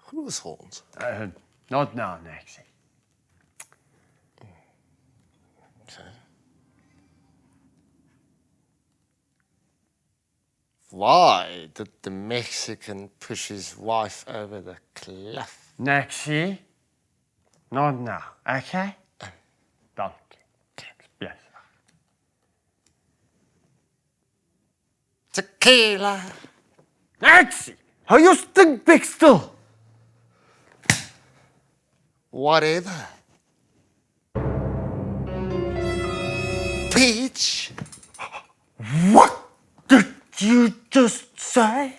Groeshond. Not now, Nexie. Okay. Why did the Mexican push his wife over the cliff? Nexie. Not now, okay? Dankie. Yes. Tequila. Nexie, hou jou stinkbek stil. Whatever. Peach. What did you just say?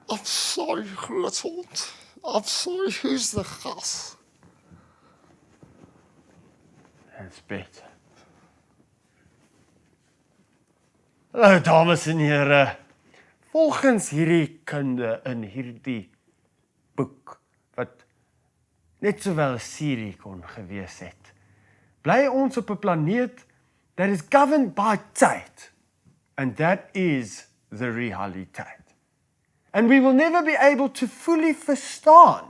I'm sorry, Groeshond. I'm sorry, who's the gas? That's beter. Hallo dames en here. Volgens hierdie kunde in hierdie boek wat net sowel 'n serie kon gewees het, bly ons op 'n planeet that is governed by tyd, and that is the realiteit. And we will never be able to fully verstaan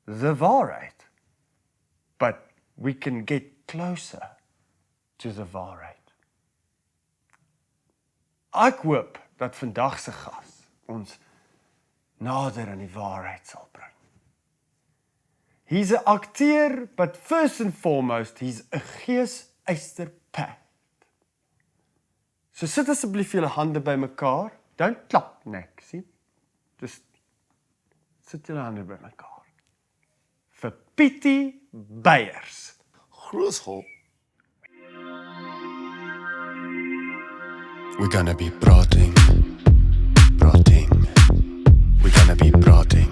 the waarheid, but we can get closer to the waarheid. Ek hoop dat vandag se gas ons nader aan die waarheid sal bring. He's an akteur, but first and foremost, he's 'n geesperd. So sit asseblief julle hande bymekaar. Don't klap, Nexie. Just sit julle hande bymekaar. Vir Pietie Beyers. Groeshond. We're gonna be praating. We're gonna be praating.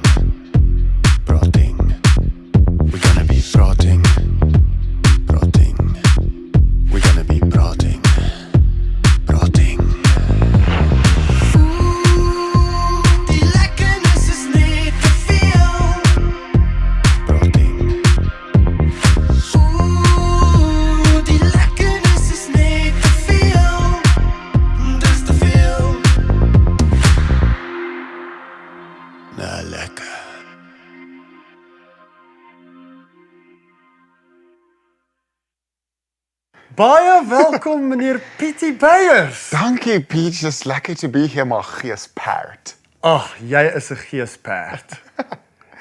We're gonna be praating. We're gonna be praating. Die lekkernis is net te veel. Die lekkernis is net te veel. Dis te veel. Nou lekker. Baie welkom meneer Pietie Beyers. Dankie, Peach. It's lekker to be here, maar geesperd. Ag, jy is 'n geesperd.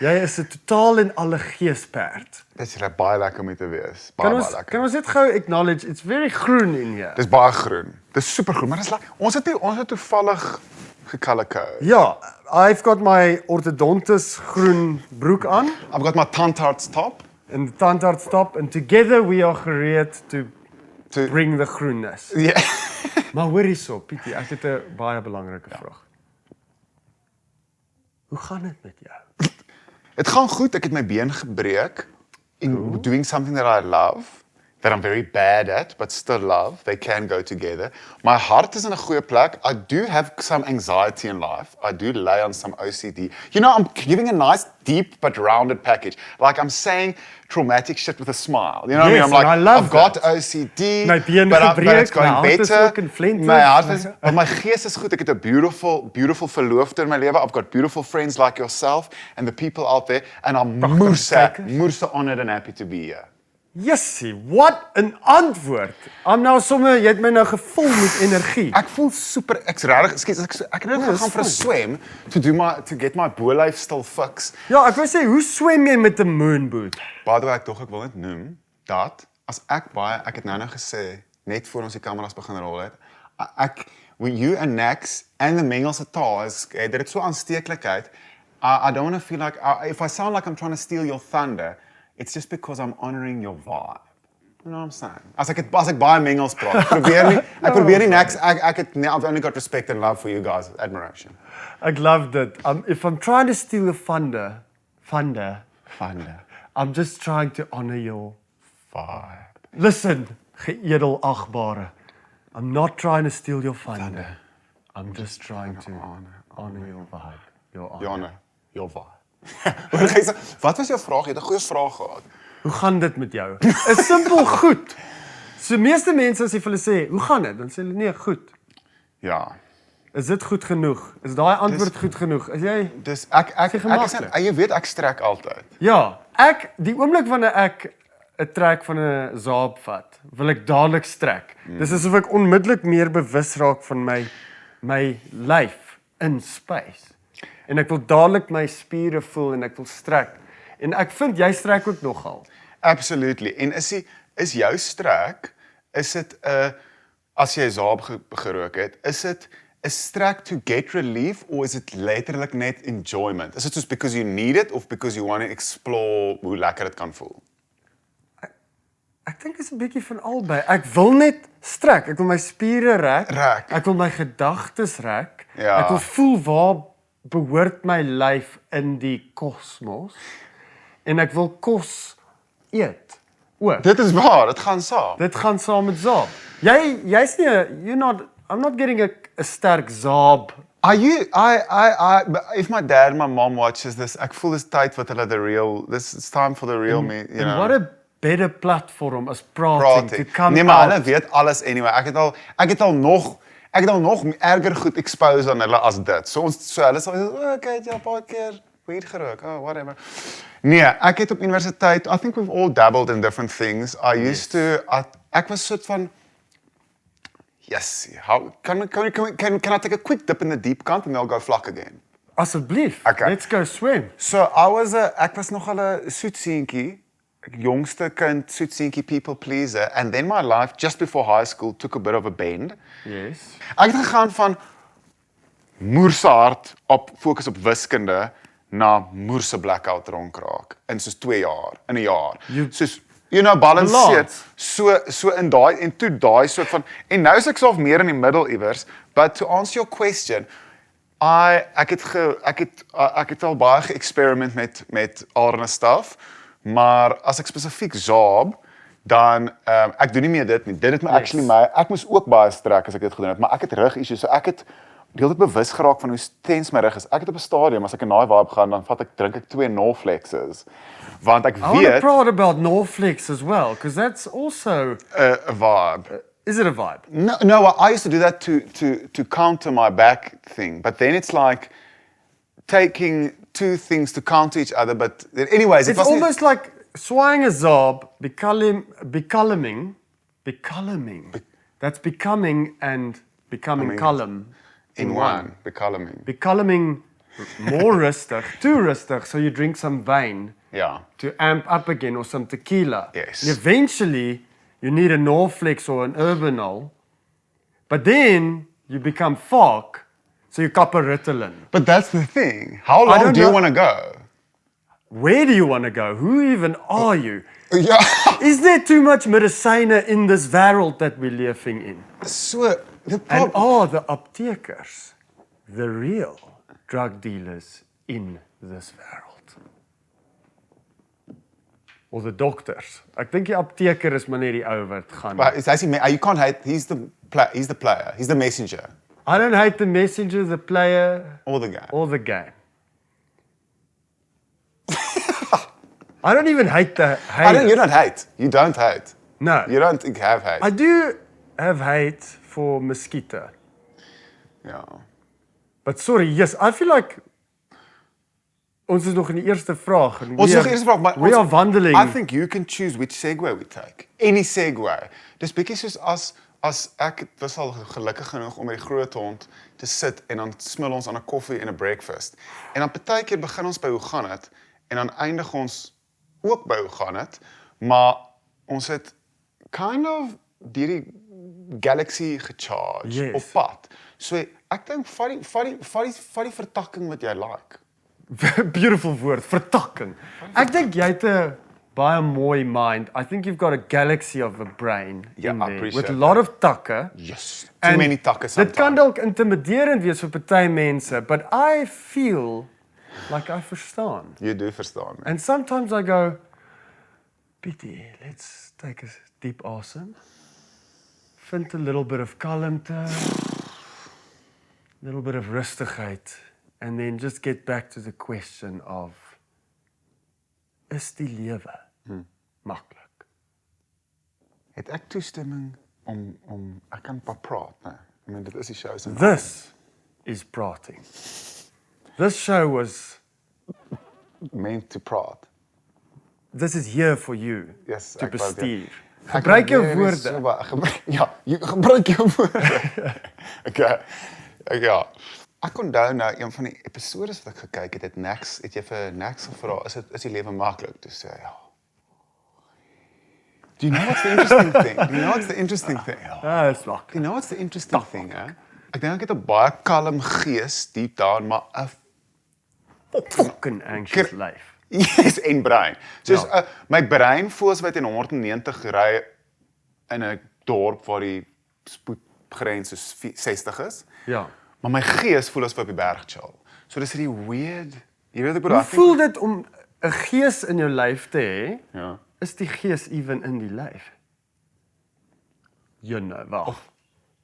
Jy is 'n totaal en alle geesperd. Dit is baie lekker om hier te wees. Baie lekker. Kan ons net gou acknowledge, it's very groen in here. Dis baie groen. Dis supergroen, maar dis lekker. Ons het toevallig gekalke. Ja, I've got my orthodontist groen broek aan, I've got my tandarts top. en the tandarts top, and together we are gereed to To- bring the groenness. Ja. Maar hoor hierso, Pietie, ek het 'n baie belangrike vraag. Hoe gaan dit met jou? Dit gaan goed. Ek het my been gebreek in doing something that I love, that I'm very bad at, but still love. They can go together. My heart is in 'n goeie plek. I do have some anxiety in life. I do lay on some OCD. You know, I'm giving a nice, deep, but rounded package. Like I'm saying traumatic shit with a smile. You know what I mean? I'm Yes, and I love I've got that. OCD, My been but gebreek, it's going my hart is better. ook in flente. My hart is, but my gees is goed. Ek het 'n beautiful verloofde in my lewe. I've got beautiful friends like yourself and the people out there, and I'm moerse honored and happy to be here. Jessie, wat 'n antwoord. I'm nou sommer, jy het my nou gevul met energie. Ek voel super, ek's regtig, ek het net dis gegaan vir 'n fyn. swem to get my bolyf still fix. Ja, ek wou sê, hoe swem jy met 'n moonboot? By the way, ek wil net noem dat as ek het nou gesê net voor ons die kameras begin rol het, when you and Nax and the Mengelse taal is dit so aansteeklikheid. I don't want to feel like if I sound like I'm trying to steal your thunder, it's just because I'm honoring your vibe. You know what I'm saying? As ek baie Mengels praat, ek probeer nie Nax, I've only got respect and love for you guys, admiration. Ek love dit. If I'm trying to steal your thunder, Thunder. I'm just trying to honor your Vibe. Listen, geëdelagbare. I'm not trying to steal your thunder. I'm just trying to honor your vibe. Your honor. Janne, jou vibe. Wat was jou vraag? Jy het 'n goeie vraag gehad. Hoe gaan dit met jou? Is simpel goed. So meeste mense as jy vir hulle sê, "Hoe gaan dit?" dan sê hulle nee, goed. Ja. Is dit goed genoeg? Is daai antwoord goed genoeg? Is jy Dis ek is gemaklik. jy weet ek strek altyd. Ja, die oomblik wanneer ek 'n trek van 'n zaap vat, wil ek dadelik strek. Dis asof ek onmiddellik meer bewus raak van my lyf in space. En ek wil dadelik my spiere voel en ek wil strek. En ek vind jy strek ook nogal. Absolutely. En is jou strek, is dit 'n as jy 'n zaap gerook het, is dit 'n strek to get relief or is it letterlik net enjoyment? Is dit soos because you need it of because you want to explore hoe lekker dit kan voel? Ek dink is 'n bietjie van albei. Ek wil net strek. Ek wil my spiere rek. Ek wil my gedagtes rek. Ja. Ek wil voel waar behoort my lyf in die kosmos. En ek wil kos eet ook. Dit is waar, dit gaan saam. Dit gaan saam met zaap. Jy's nie I'm not getting a sterk zaap. Are you if my dad and my mom watches this, ek voel dis tyd wat hulle it's time for the real me, you know. What a better platform as Praating to come Nee, maar out. hulle weet alles anyway. Ek het al nog erger goed expose aan hulle as dit. So hulle sal okay, jy 'n paar keer weed gerook. Oh, whatever. Nee, ek het op universiteit, I think we've all dabbled in different things. I used to ek was soort van yes, can I take a quick dip in the deep kant and then I'll go vlak again? Asseblief, Okay. let's go swim. So ek was nogal 'n soetseentjie, jongste kind, soetseentjie people pleaser, and then my life just before high school took a bit of a bend. Yes. Ek het gegaan van moerse hard op fokus op wiskunde na moerse blackout ronkraak in soos 2 jaar, in 'n jaar. Soos balanceer. So in daai en toe daai soort van en nou is ek self meer in die middel iewers, but to answer your question, ek het al baie ge-experiment met allerlei stuff, maar as ek spesifiek zaap, dan ek doen nie meer dit nie. Dit het my actually ek moes ook baie strek as ek dit gedoen het, maar ek het rug issues, so ek het deeltyd bewus geraak van hoe tens my rug is. Ek het op 'n stadium as ek in daai vibe gaan, dan drink ek 2 Norflexes. Want ek I want to weet proud about Norflex as well, because that's also 'n vibe. is it a vibe? No, I used to do that to counter my back thing, but then it's like taking two things to counter each other. But anyways, It's almost like swaying a zaap, becalming. That's becoming and becoming calm in one, becalming. Becalming more rustig, too rustig, so you drink some wine Yeah. to amp up again or some tequila. Yes. And eventually, you need a Norflex or an Urbanol, but then you become fog, so you kap 'n Ritalin. But that's the thing. How long don't do you know. want to go? Where do you want to go? Who even are you? Yeah. Is there too much medisyne in this wêreld that we're living in? So the And problem. are the aptekers the real drug dealers in this wêreld? Or the doctors? Ek dink die apteker is maar net die ou wat gaan. But it's actually you can't hate. He's the player. He's the messenger. I don't hate the messenger, the player, Or the guy. or the game. I don't even hate the hate. You don't hate. You don't hate. No. You don't have hate. I do have hate for mosquito. Yeah. But sorry, yes, I feel like ons is nog in die eerste vraag. En Ons is nog eerste vraag, maar we are wandering. I think you can choose which segue we take. Any segue. Dis bietjie soos as ek was al gelukkig genoeg om met die groot hond te sit en dan smil ons aan 'n koffie en 'n breakfast. En dan partykeer begin ons by hoe gaan dit en dan eindig ons ook by hoe gaan dit, maar ons het kind of die galaxy gecharge Yes. op pad. So ek dink vat die vertakking wat jy like. Beautiful woord, vertakking. Ek dink jy het 'n baie mooi mind. I think you've got a galaxy of a brain Yeah, in I there appreciate with a lot of takke. Yes. Too And many takke Dit sometimes. kan dalk intimiderend wees vir party mense, but I feel like I verstaan. You do verstaan me. And sometimes I go, Pietie, let's take a deep awesome. Vind a little bit of kalmte, a little bit of rustigheid, and then just get back to the question of, is die lewe maklik? Het ek toestemming om ek kan praat, né? I mean dit is die show se naam. This is Praating. This show was, Meant to praat. this is here for you Yes, to ek wou dit. bestuur. Ek Gebruik jou waardeer dit woorde. so baie. Ja, jy gebruik jou woorde. Okay. Ja. Ek onthou nou een van die episodes wat ek gekyk het het jy vir Nax gevra, is die lewe maklik? Toe sê hy, ja. Do you know what's the interesting thing? Do you know what's the interesting thing? Ah, dis makkelijk. Do you know what's the interesting thing, hè? Ek dink ek het 'n baie kalm gees diep down, maar 'n Fucking anxious life. yes, en brein. Soos my brein voel asof hy teen 190 ry in 'n dorp waar die spoedgrens soos 60 is. Ja. Maar my gees voel asof hy op die berg chill. So dis hierdie weird, jy weet ek bedoel. Hoe voel dit om 'n gees in jou lyf te hê? Ja. Is die gees even in die lyf? Wag.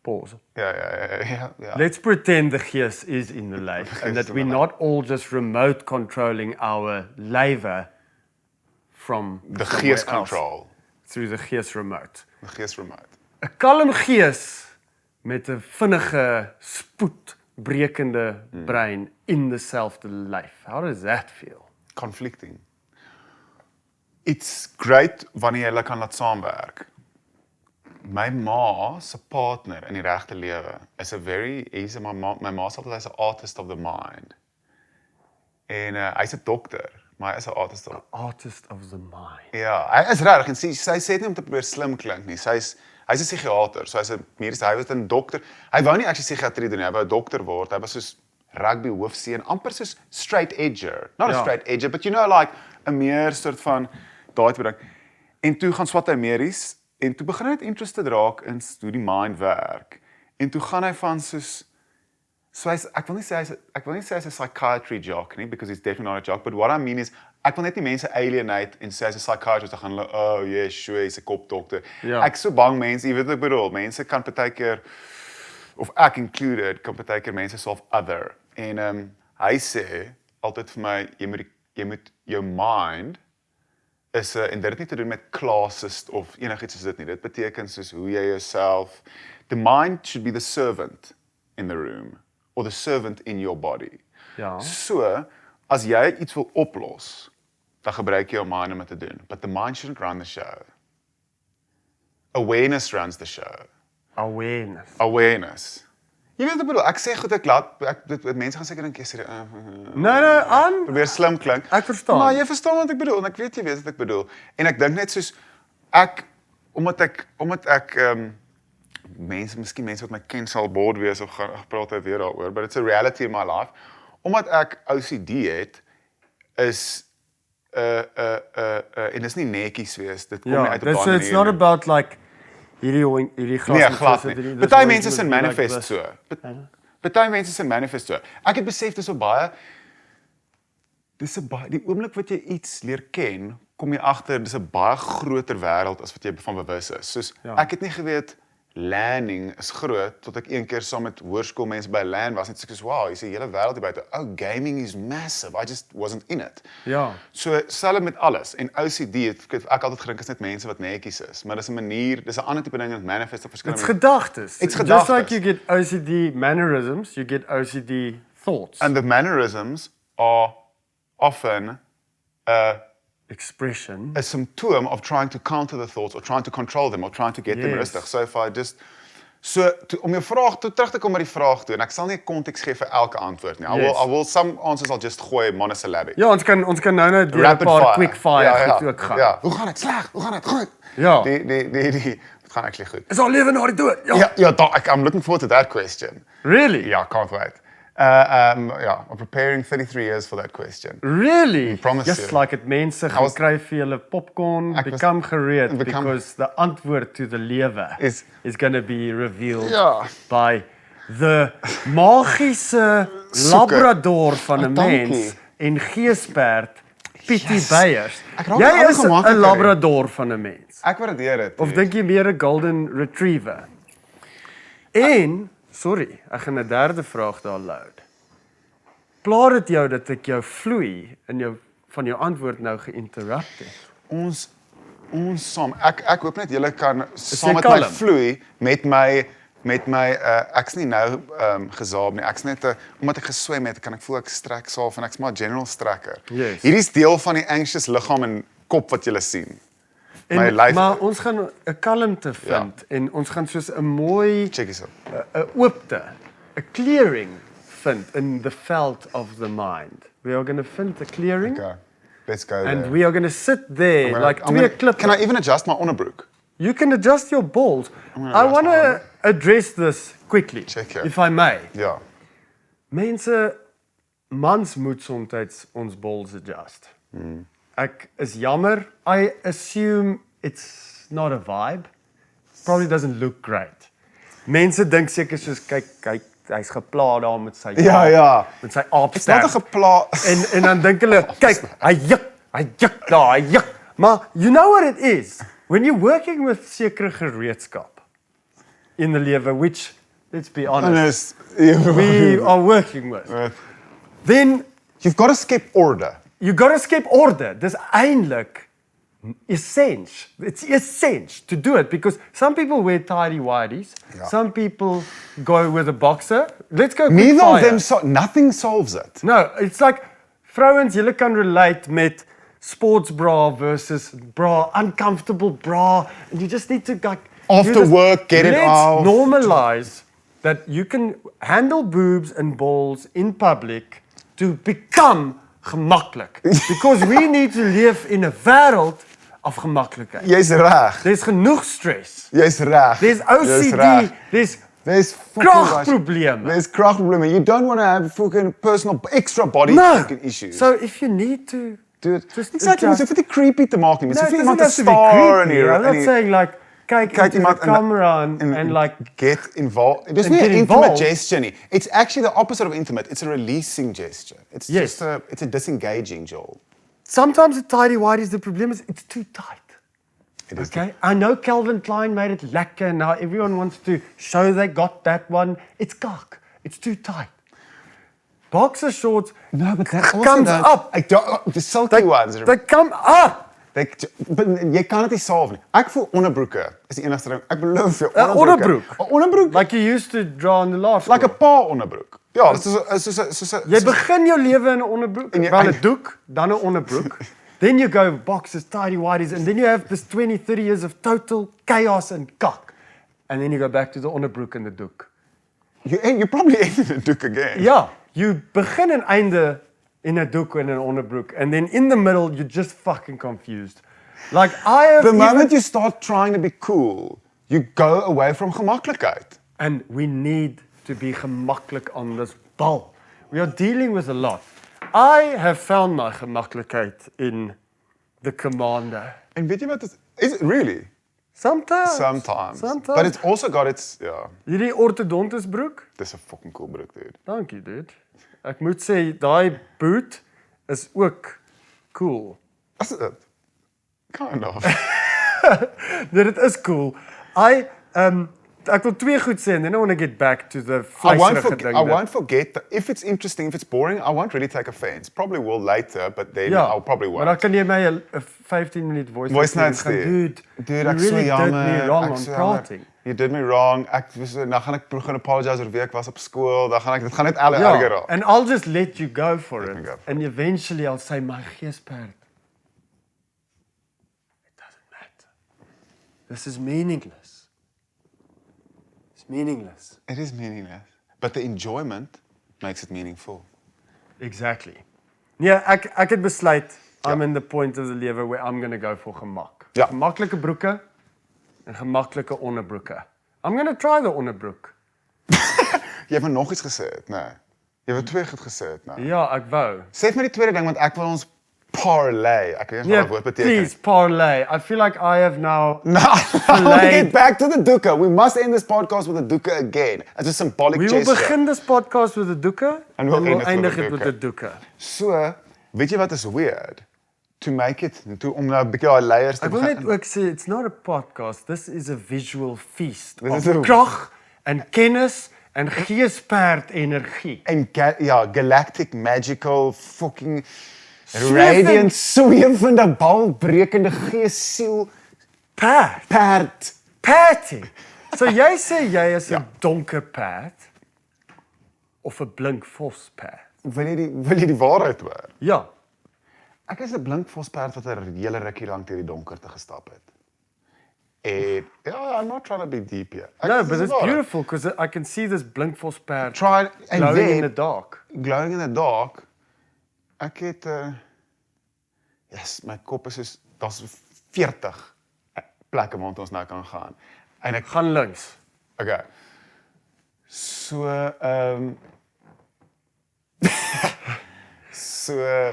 Pause. Ja. Let's pretend the gees is in the life and that we're not all just remote controlling our lewe from The somewhere gees else control. through the gees remote. The gees remote. 'n Kalm gees met 'n vinnige, spoedbrekende brein in dieselfde lyf. How does that feel? Conflicting. It's great wanneer jy kan laat saamwerk. My ma se partner in die regte lewe is my ma sê altyd hy's 'n artist of the mind. En hy's 'n dokter, maar hy is 'n artist of Artist of the mind. Ja, hy is regtig en sy sê dit nie om te probeer slim klink nie. Hy's 'n psigiater, so hy's 'n mediese, hy was 'n dokter. Hy wou nie actually psigiatrie doen nie, hy wou 'n dokter word. Hy was soos rugby hoofseun, amper soos straight edger. Not a straight edger, but you know like 'n meer soort van daai tipe ding. En toe gaan swat hy medies en toe begin hy net interested raak in hoe die mind werk. En toe gaan hy van soos ek wil nie sê hy's 'n psychiatry jock nie, because he's definitely not a jock, but what I mean is ek wil net nie mense alienate en sê hy's 'n psychiatrist, dan gaan hulle, oh yes, sure, hy's 'n kopdokter. Ja. Ek is so bang mense, jy weet wat ek bedoel, mense kan partykeer of ek included, kan partykeer mense self other. En hy sê altyd vir my, jy moet jou mind en dit het nie te doen met classist of enigiets soos dit nie. Dit beteken soos hoe jy jouself, the mind should be the servant in the room, or the servant in your body. Ja. So, as jy iets wil oplos, dan gebruik jy jou mind om dit te doen. But the mind shouldn't run the show. Awareness runs the show. Awareness. Jy weet wat ek bedoel, ek sê goed, mense gaan seker dink, Nee, probeer slim klink. Ek verstaan. Maar jy verstaan wat ek bedoel, en ek weet jy weet wat ek bedoel. En ek dink net soos, omdat ek miskien mense wat my ken sal bored wees, of gaan praat hy weer daaroor, but it's a reality in my life. Omdat ek OCD het, is, en dis nie netjies wees, dit kom nie uit op daai manier. It's not about like, hierdie glas. Nee, glad nie. Party mense is in manifest so. Party mense is in manifest so. Ek het besef dis so baie, die oomblik wat jy iets leer ken, kom jy agter dis 'n baie groter wêreld as wat jy van bewus is. Soos ek het nie geweet landing is groot tot ek een keer saam met hoërskoolmense by LAN was net soos wow, hier's 'n hele wêreld hier buite. Oh, gaming is massive. I just wasn't in it. Ja. So selfs met alles en OCD, ek altyd gedink is net mense wat netjies is, maar dis 'n manier, dis 'n ander tipe ding wat manifest op verskillende. It's gedagtes. It's Just gedagtes. like you get OCD mannerisms, you get OCD thoughts. And the mannerisms are often Expression. a symptom of trying to counter the thoughts or trying to control them or trying to get them Yes. rustig. So if I just om jou vraag terug te kom by die vraag toe en ek sal nie 'n konteks gee vir elke antwoord nie. I will some answers I'll just gooi monosyllabic. Ja, ons kan nou deur 'n Rapid paar fire. quick fire Ja. goed ook gaan. Ja, hoe gaan dit? Sleg. Hoe gaan dit? Goed. Ja. Die het gaan actually goed. Is daar lewe na die dood? Ja, I'm looking forward to that question. Really? Yeah, can't wait. I'm preparing 33 years for that question. Really? I promise Just you. like it mense gaan kry vir julle popcorn, become gereed, because the antwoord to the lewe is going to be revealed by the magiese labrador van 'n mens en geesperd Pietie Beyers. Jy is 'n labrador van 'n mens. Ek waardeer dit. Of dink jy meer 'n golden retriever? En sorry, ek gaan 'n derde vraag daar load. Pla dit jou dat ek jou vloei in van jou antwoord nou geïnterrupt het? Ons saam. Ek hoop net julle kan saam met my kalm? vloei met my met my ek's nie nou gesaab nie. Ek's net omdat ek geswem het, kan ek voel ek strek saaf en ek's maar 'n general strekker. Yes. Hierdie is deel van die anxious liggaam en kop wat jy sien. My lyf. Maar ons gaan 'n kalmte vind en ons gaan soos 'n mooi Check this out. 'n oopte, 'n clearing vind in the veld of the mind. We are going to find a clearing Okay, let's go and there. we are going to sit there like twee klippe. Can I even adjust my onderbroek? You can adjust your balls. gonna I adjust want my to address this quickly, Check here. if I may. Ja. Mense, mans moet somtyds ons balls adjust. Ek is jammer. I assume it's not a vibe. Probably doesn't look great. Mense dink seker soos kyk, hy's gepla daar met sy Ja. met sy It's not 'n aapster. gepla. En dan dink hulle, kyk, hy juk daar, hy juk. Maar you know what it is? When you're working with sekere gereedskap in the lewe, which, let's be honest, we are working with, then You've got to skep order. you got to skep orde. Dis eintlik essential. It's essential to do it because some people wear tidy whities. Yeah. Some people go with a boxer. Let's go quick Neither of fire. them, nothing solves it. No, it's like vrouens, julle kan relate met sports bra versus bra, uncomfortable bra, and you just need to like After work, get it off. Let's normalize that you can handle boobs and balls in public to become gemaklik. Because we need to live in a wêreld of gemaklikheid. Jy's reg. There's genoeg stress. Jy's reg. There's Jy's OCD. reg. There's fucking kragprobleme. There's kragprobleme. You don't want to have fucking personal extra body No. fucking issues. So if you need to Dude, just exactly. adjust- It's vir die creepy te maak nie. It's No, vir it iemand doesn't te have to be staar in creepy. hier. I'm not saying like kyk into the iemand camera and like get involved. It's and not get an intimate involved. gesture nie. It's actually the opposite of intimate. It's a releasing gesture. It's Yes. just it's a disengaging, Joel. sometimes the tidy white is the problem is it's too tight. It is. Okay, I know Calvin Klein made it lekker. Now everyone wants to show they got that one. It's cock. It's too tight. Boxer shorts No, but that also comes don't- up. Ek don't, the silky ones. They come up. But jy kan dit nie solve nie. Ek voel onderbroeke is die enigste ding. Ek beloof jou, onderbroek? 'n onderbroek, Like you used to draw in the last. like 'n pa onderbroek. Ja, dit is soos Jy begin jou lewe in 'n onderbroek, En jy- wel 'n doek, dan 'n onderbroek. Then you go boxers, tidy whities, and then you have this 20, 30 years of total chaos and cock. And then you go back to the onderbroek and the doek. you probably ended a doek again. Ja, you begin en einde in 'n doek en 'n onderbroek, and then in the middle you're just fucking confused. Like I have The even- moment you start trying to be cool, you go away from gemaklikheid. and we need to be gemaklik on this bal. We are dealing with a lot. I have found my gemaklikheid in the commander. En weet jy wat is it really? Sometimes. Sometimes. Sometimes. But it's also got its Hierdie ortodontus broek? dis 'n fucking cool broek, dude. Dankie, dude. Ek moet sê daai boot is ook cool. Is dit? Kind of. Dit is cool. Ek wil twee goed sê and then I want to get back to the I vleiserige ding. won't forget that if it's interesting, if it's boring, I won't really take offense. Probably will later, but then Ja, I'll probably won't. maar dan kan jy my 'n 15-minute voice Voice note notes stuur en gaan, stuur. Dude, ek you so really jammer. did me wrong ek on so jammer. prating. You did me wrong. Nou gaan ek begin apologize oor wie ek was op skool. Dan gaan dit gaan net erger Ja, raak. and I'll just let you go for me it. go for And eventually I'll say my geesperd. It doesn't matter. This is meaningless. It's meaningless. It is meaningless, but the enjoyment makes it meaningful. Exactly. Nee, ek het besluit I'm in the point of the lewe where I'm going to go for gemak. Ja. Gemaklike broeke en gemaklike onderbroeke. I'm going to try the onderbroek. Jy het my nog iets gesê, nee. Jy het twee goed gesê, nee. Ja, ek wou. Sê vir my die tweede ding want ek wil ons parlay. Ek weet nie Yeah, wat die woord beteken. please, parlay. I feel like I have now... No, I want to get back to the dukkha. We must end this podcast with a dukkha again. As a symbolic We will gesture. begin this podcast with a doeke En we'll we'll end it eindig with dit a met 'n doeke. So, weet jy wat is weird? To make it, om nou 'n bietjie daai layers te Ek wil begin. net ook sê it's not a podcast. This is a visual feast Dit of is 'n- krag en kennis en geesperd energie. En galactic, magical, fucking Swevend. radiant, swevende, balbrekende gees, siel, Perd. perd. Pietie. So jy sê jy is 'n donker perd of 'n blink vos perd? Wil jy die waarheid hoor? Ja. Ek is 'n blink vosperd wat 'n hele rukkie lank deur die donkerte gestap het. En I'm not trying to be deep here. No, but it's beautiful because I can see this blink vos perd Try and glowing in then, the dark. glowing in the dark. Ek het yes, my kop is soos daar's 40 plekke waar ons nou kan gaan. En ek Gaan links. okay. So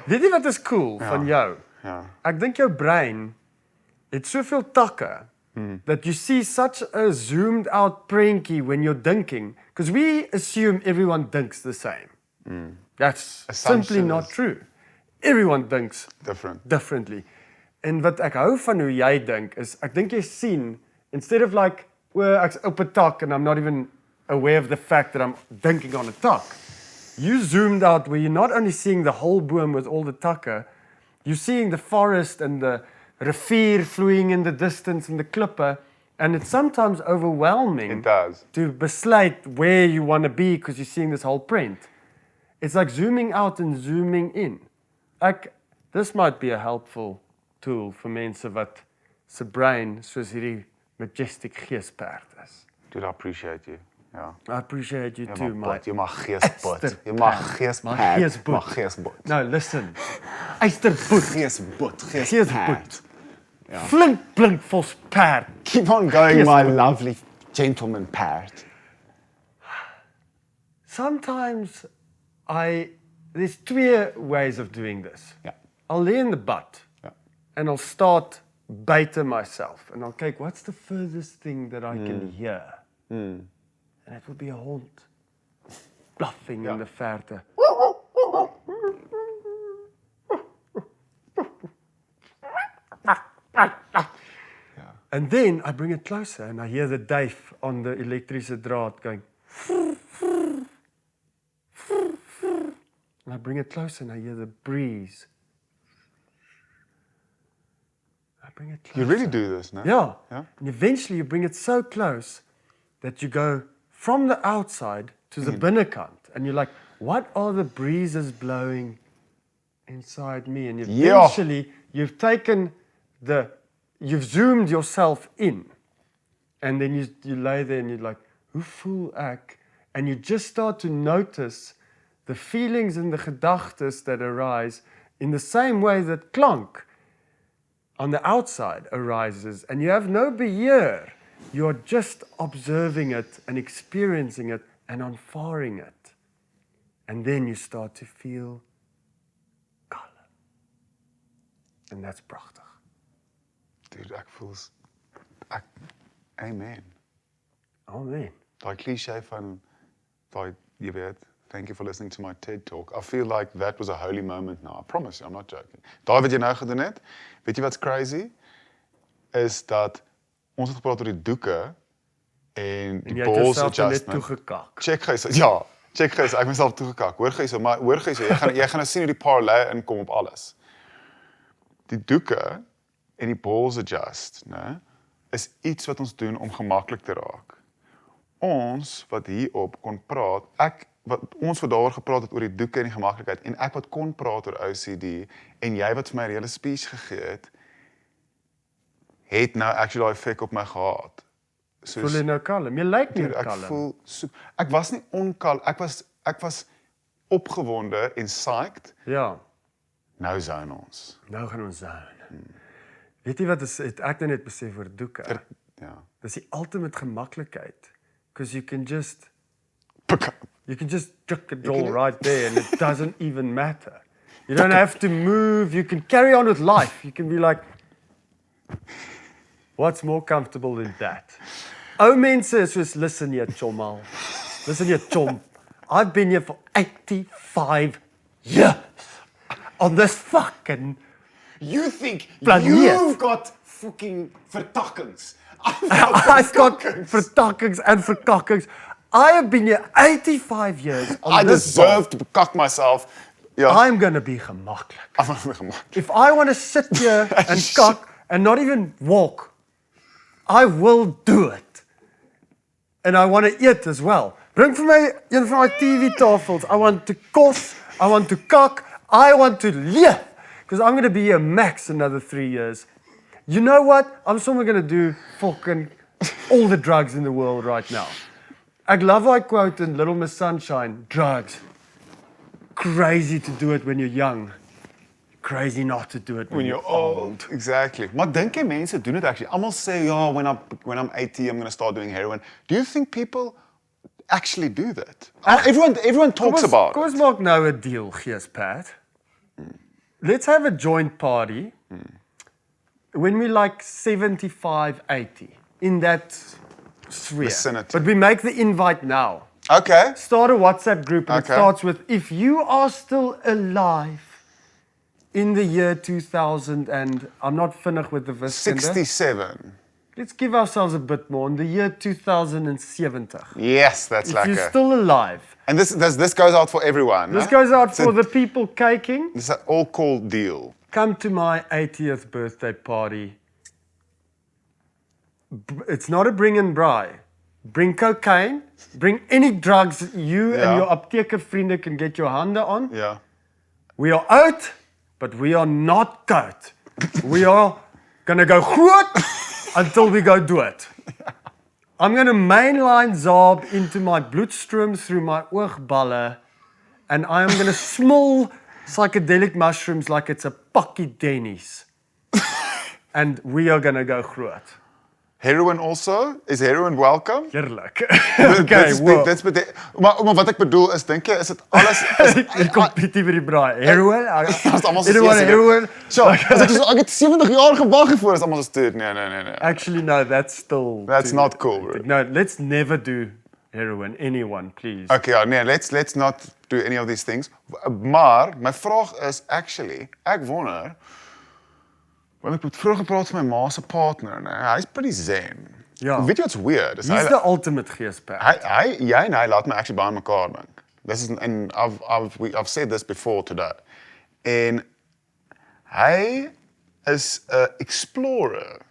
Weet jy wat is cool van jou? ja. Ek dink jou brein het soveel takke that you see such a zoomed out prentjie when you're thinking, because we assume everyone thinks the same. That's Assumption simply not is- true. Everyone thinks Different. differently. En wat ek hou van hoe jy dink is, ek dink jy sien, instead of like, well, ek's op 'n tak and I'm not even aware of the fact that I'm thinking on a tak. You zoomed out where you're not only seeing the whole boom with all the takke, you're seeing the forest and the rivier flowing in the distance and the klippe, and it's sometimes overwhelming It does. to besluit where you want to be because you're seeing this whole print. It's like zooming out and zooming in. This might be a helpful tool vir mense wat se brein soos hierdie majestic geesperd is. Dude, I appreciate you. Ja. I appreciate you too, my Jy mag geesperd. Esther Jy mag Pad. geesperd. My geesperd. Mag geesperd. No, listen. Eysterboet. Geesperd. Geesperd. Flink, blink, vos perd. Keep on going, my Geesperd. lovely gentleman perd. Sometimes there's two ways of doing this. Ja. I'll lay in the butt Ja. and I'll start baiting myself and I'll think, what's the furthest thing that I can hear? And it will be a hond bluffing in the verte. And then I bring it closer and I hear the duif on the elektrische draad going. And I bring it closer and I hear the breeze. I bring it closer. You really do this, no? Yeah. Yeah. And eventually you bring it so close that you go from the outside to the binnenkant. And you're like, what are the breezes blowing inside me? And eventually you've zoomed yourself in. And then you lay there and you're like, hoe voel ek? And you just start to notice the feelings and the gedagtes that arise in the same way that klank on the outside arises, and you have no beheer. You're just observing it and experiencing it and aanvaarding it. And then you start to feel kalm. And that's prachtig. Dude, ek voel amen. Amen. Daai cliché van daai jy weet, thank you for listening to my TED talk. I feel like that was a holy moment now. I promise you, I'm not joking. Daai wat jy nou gedoen het, weet jy wat's crazy? Is dat ons het gepraat oor die doeke en die En jy het balls jouself net adjustment. toegekak. Check gys. Ja, check gys. Ek myself toegekak. Hoor gys, maar hoor gys, jy gaan nou sien hoe die parlay inkom op alles. Die doeke en die balls adjust, né? Is iets wat ons doen om gemaklik te raak. Ons wat hierop kon praat, ons wat daaroor gepraat het oor die doeke en die gemaklikheid en ek wat kon praat oor OCD en jy wat vir my 'n hele speech gegee het nou actually daai effek op my gehad. Voel jy nou kalm? Jy lyk nie Ek kalm. voel so, ek was nie onkalm, ek was opgewonde en psyched. Ja. Nou zone ons. Nou gaan ons zone. Weet jy wat het ek nou net besef oor doeke? Ja. Dis die ultimate gemaklikheid. Because you can just chuck it all right there and it doesn't even matter. You don't have to move, you can carry on with life. You can be like, what's more comfortable than that? Ou mense is soos, listen here, chommal. Listen here, chom. I've been here for 85 years on this fucking You think Planeet. you've got fucking vertakkings. I've got vertakkings and verkakkings. I have been here 85 years on I this deserve to bekak myself. Ja. I'm going to be gemaklik. I'm not gemaak. If I want to sit here and kak and not even walk, I will do it. and I want to eat as well. Bring vir my een van my TV-tafels. I want to kos, I want to kak, I want to leef. Because I'm going to be here max another 3 years. You know what? I'm somewhere going to do fucking all the drugs in the world right now. Ek love my quote in Little Miss Sunshine, drugs. Crazy to do it when you're young. Crazy not to do it when you're old. Exactly. Maar dink jy mense doen dit actually? Almal sê, ja, when I'm 80, I'm going to start doing heroin. Do you think people actually do that? Everyone talks about it. Kom ons maak nou 'n deal, geesperd. Let's have a joint party when we're like 75, 80, in that sphere. Vicinity. But we make the invite now. Okay. Start a WhatsApp group and Okay. it starts with, if you are still alive in the year 2000, and I'm not finished with the wiskunde. 67. Let's give ourselves a bit more, in the year 2070. Yes, that's If lekker. you're still alive. And this goes out for everyone. This né? goes out It's for a- the people caking. It's an all-call deal. Come to my 80th birthday party. It's not a bring and bri. Bring cocaine. Bring any drugs you Yeah. and your apteker vriende can get your hande on. Ja. We are out, but we are not koud. We are gonna go groot until we go do it. I'm gonna mainline Zaab into my bloedstroom through my oogballe, and I am gonna smell psychedelic mushrooms like it's a pakkie Denny's. And we are gonna go groot. Heroin also? Is heroin welcome? Heerlik. Dit Okay, is- wow. dit is maar wat ek bedoel is, dink jy, is dit alles... Hier kom Pietie by die braai. Heroin? As almal so Anyone seker. heroin? So, as ek het 70 jaar gewag hiervoor, is almal so stuur. Nee. Actually, no, that's still... That's not cool, bro. No, let's never do heroin. Anyone, please. Okay, ja, nee, let's not do any of these things. Maar my vraag is actually, ek wonder, want ek het vroeër gepraat van my ma se partner, né? Hy's pretty zen. Ja. Weet jy what's weird? Is He's the ultimate geesperd. jy en hy laat my actually baie mekaar dink. This is, and I've said this before today. En hy is 'n explorer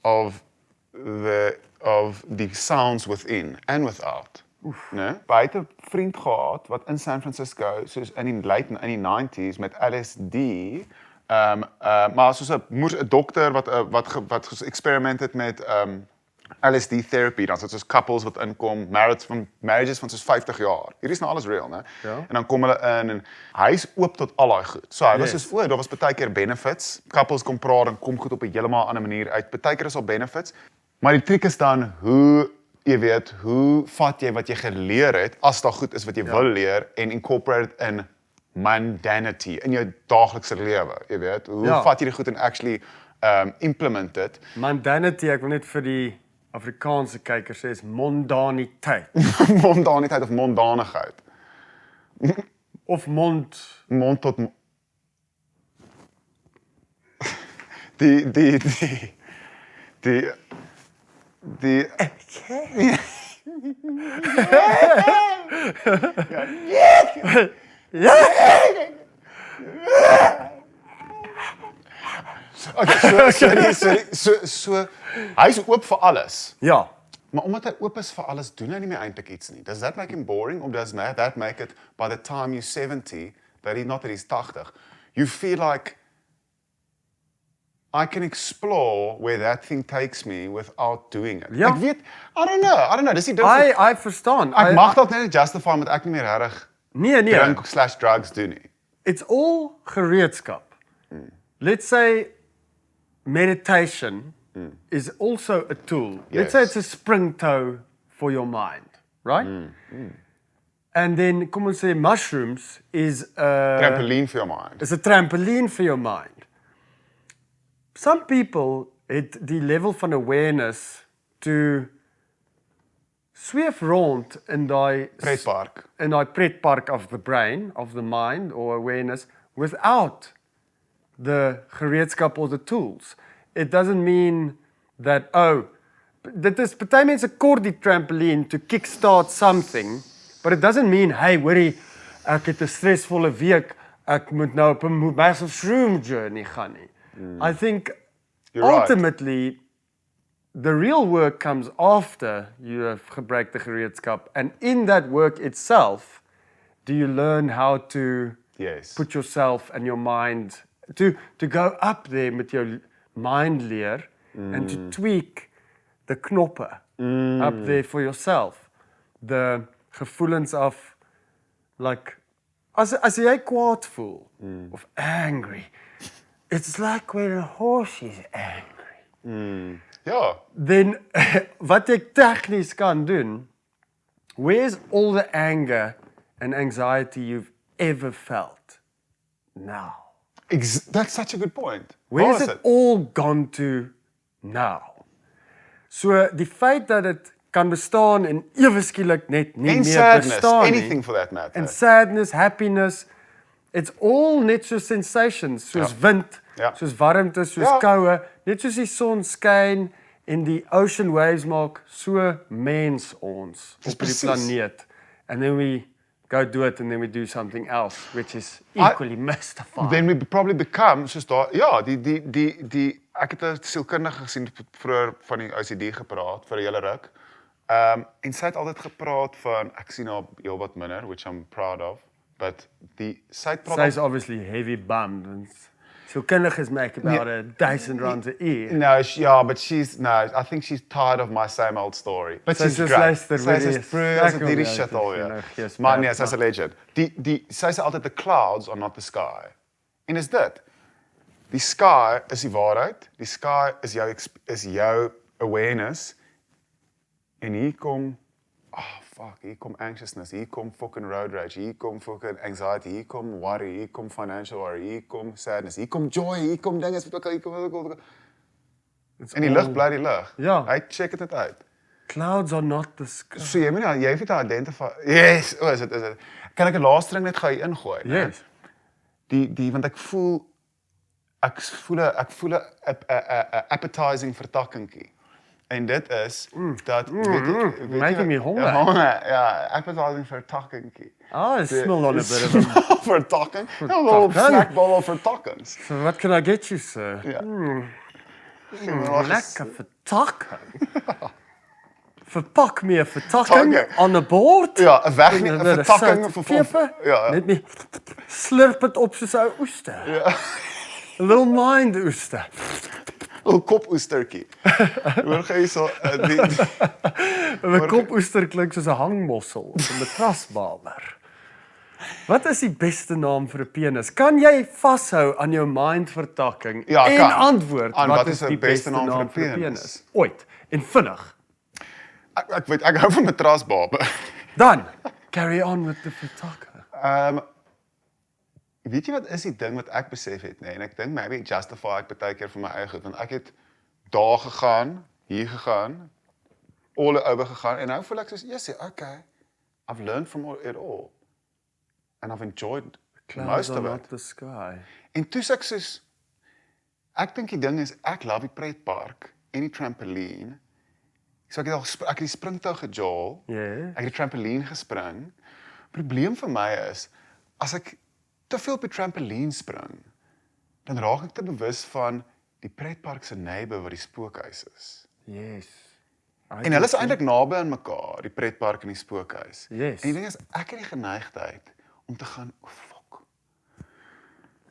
of the sounds within and without. Nee? Hy het 'n vriend gehad wat in San Francisco, soos in die 90s met LSD, maar soos 'n dokter wat ge-experiment het met LSD therapy, dan soos couples wat inkom, marriages van soos 50 jaar. Hierdie is nou alles real, né? Ja. En dan kom hulle in en hy's oop tot al daai goed. So hy was Yes. soos, daar was baie keer benefits. Couples kom praat en kom goed op 'n heeltemal ander manier uit. Baie keer is al benefits. Maar die triek is dan hoe vat jy wat jy geleer het, as daar goed is wat jy wil leer, en incorporate it in mundanity, in jou daaglikse lewe, jy weet. Hoe vat jy die goed en actually implement it? Mundanity, ek wil net vir die Afrikaanse kykers sê, is mondaniteit. Mondaniteit of mondanigheid. Of mond... Mond tot... Die So hy's oop vir alles. Ja. Maar omdat hy oop is vir alles, doen hy nie meer eintlik iets nie. Does that make him boring, or does that make it by the time you're 70, that he's 80, you feel like I can explore where that thing takes me without doing it. Ja. Ek weet, I don't know, dis die ding. I verstaan. Ek mag dalk net justify met ek nie meer regtig Nee. drink/drugs doen nie. It's all gereedskap. Let's say meditation is also a tool. Let's say Yes. it's a spring toe for your mind, right? And then, kom ons sê, mushrooms is Trampoline vir jou mind. is a trampoline for your mind. Some people het die level van awareness to sweef rond in daai pretpark of the brain, of the mind or awareness without the gereedskap or the tools. It doesn't mean that, dit is party mense kort die trampoline to kickstart something, but it doesn't mean, hey, hoorie, ek het 'n stresvolle week, ek moet nou op 'n massive shroom journey gaan nie. I think You're right. ultimately the real work comes after you have gebruik die gereedskap. And in that work itself, do you learn how to Yes. put yourself and your mind, to go up there met jou mind leer and to tweak the knoppe up there for yourself. The gevoelens of, like, as jy kwaad voel, of angry, it's like when a horse is angry. Ja, Then, wat ek tegnies kan doen, where's all the anger and anxiety you've ever felt now? that's such a good point. Where Waar is it all gone to now? So, die feit dat dit kan bestaan en ewe skielik net nie En meer sadness, bestaan anything nie. for that matter. And sadness, happiness, it's all net so sensations, soos wind, Ja. soos warmte, soos Ja. koue, net soos die son skyn en die ocean waves maak, so mens ons op die presies. planeet. And then we go do it and then we do something else, which is equally mystifying. Then we probably become, soos daar, ja, ek het 'n sielkundige gesien vroeër van die OCD gepraat vir 'n hele ruk. En sy het altyd gepraat van, ek sien haar heelwat minder, which I'm proud of, but sy het praat Sy's obviously heavy bummed and sielkundiges make about R1,000 a year. No, I think she's tired of my same old story. But Sy she's soos great. luister, Sy weet is jy, proe as ek dit hierdie wil shit jou al, ja. nou geesperd Maar nee, sy's a legend. Sy sê altyd, the clouds are not the sky. En is dit. Die sky is die waarheid, die sky is jou awareness, en hier kom, hier kom anxiousness, hier kom fucking road rage, hier kom fucking anxiety, hier kom worry, hier kom financial worry, hier kom sadness, hier kom joy, hier kom dinge, hier kom. En die lig bly die lig. Ja. Hy check dit net uit. Clouds are not the sky. So jy hoef nie te identify. Yes, is dit. Kan ek 'n laaste ding net gou hier ingooi? Yes. Want ek voel 'n appetizing vertakkingkie. En dit is dat making me hungry. Ja, appetizing vertakkingkie. I smell on a bit of a... Vertakking? Ja, wel snackball of vertakkings. So what can I get you, sir? Ja. Lekker vertakking. Verpak me 'n vertakking Vertakking. on a board. Ja, 'n weg nie, 'n Met 'n vertakking sout vir peper. ja. Net nie slurp dit op soos 'n oester. Ja. A little mind oester. 'n kopoestertjie. Hoor jy so 'n kopoester klink soos 'n hangmossel of 'n matrasbaber. Wat is die beste naam vir 'n penis? Kan jy vashou aan jou mindvertakking Ja, en kan. antwoord Aan wat is die beste naam vir 'n penis? Ooit en vinnig. Ek weet ek hou van matrasbabe. Dan carry on with the vertakking. Weet jy wat is die ding wat ek besef het, nee, en ek dink maybe justify ek baie keer vir my eie goed, want ek het daar gegaan, hier gegaan, all over gegaan, en nou voel ek soos, yes, okay, I've learned from it all, and I've enjoyed most of it. The sky. En toe sê ek soos, ek dink die ding is, ek love die pretpark, en die trampoline, so ek het die springtou gejol, Ja. ek het die trampoline gespring, probleem vir my is, as ek te veel op die trampoline spring, dan raak ek te bewus van die pretpark se neighbor wat die spookhuis is. Yes. En hulle is eintlik naby aan mekaar, die pretpark en die spookhuis. Yes. En die ding is, ek het die geneigtheid om te gaan, fuck.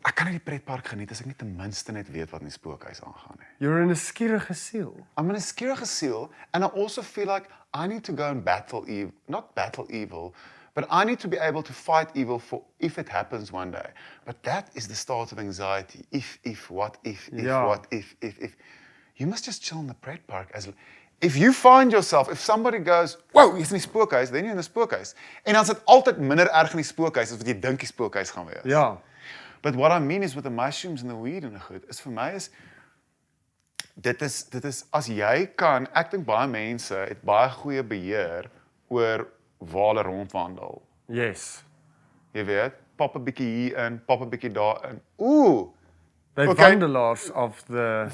Ek kan nie die pretpark geniet as ek nie ten minste net weet wat in die spookhuis aangaan nie. You're in 'n skierige siel. I'm in a skierige siel, and I also feel like I need to go and battle evil, not battle evil, but I need to be able to fight evil for if it happens one day. But that is the start of anxiety. If, what, if, Ja. what, if. You must just chill in the pret park. If you find yourself, if somebody goes, whoa, jy's in die spookhuis, then you're in the spookhuis. En dan is dit altyd minder erg in die spookhuis as wat jy dink die spookhuis gaan wees. Ja. But what I mean is with the mushrooms and the weed en die goed, is vir my is, dit is, as jy kan, ek dink baie mense het baie goeie beheer oor waar hulle rondwandel. Yes. Jy weet, pop 'n bietjie hier in, pop 'n bietjie daar in. Ooh, The Okay. wandelaars of the...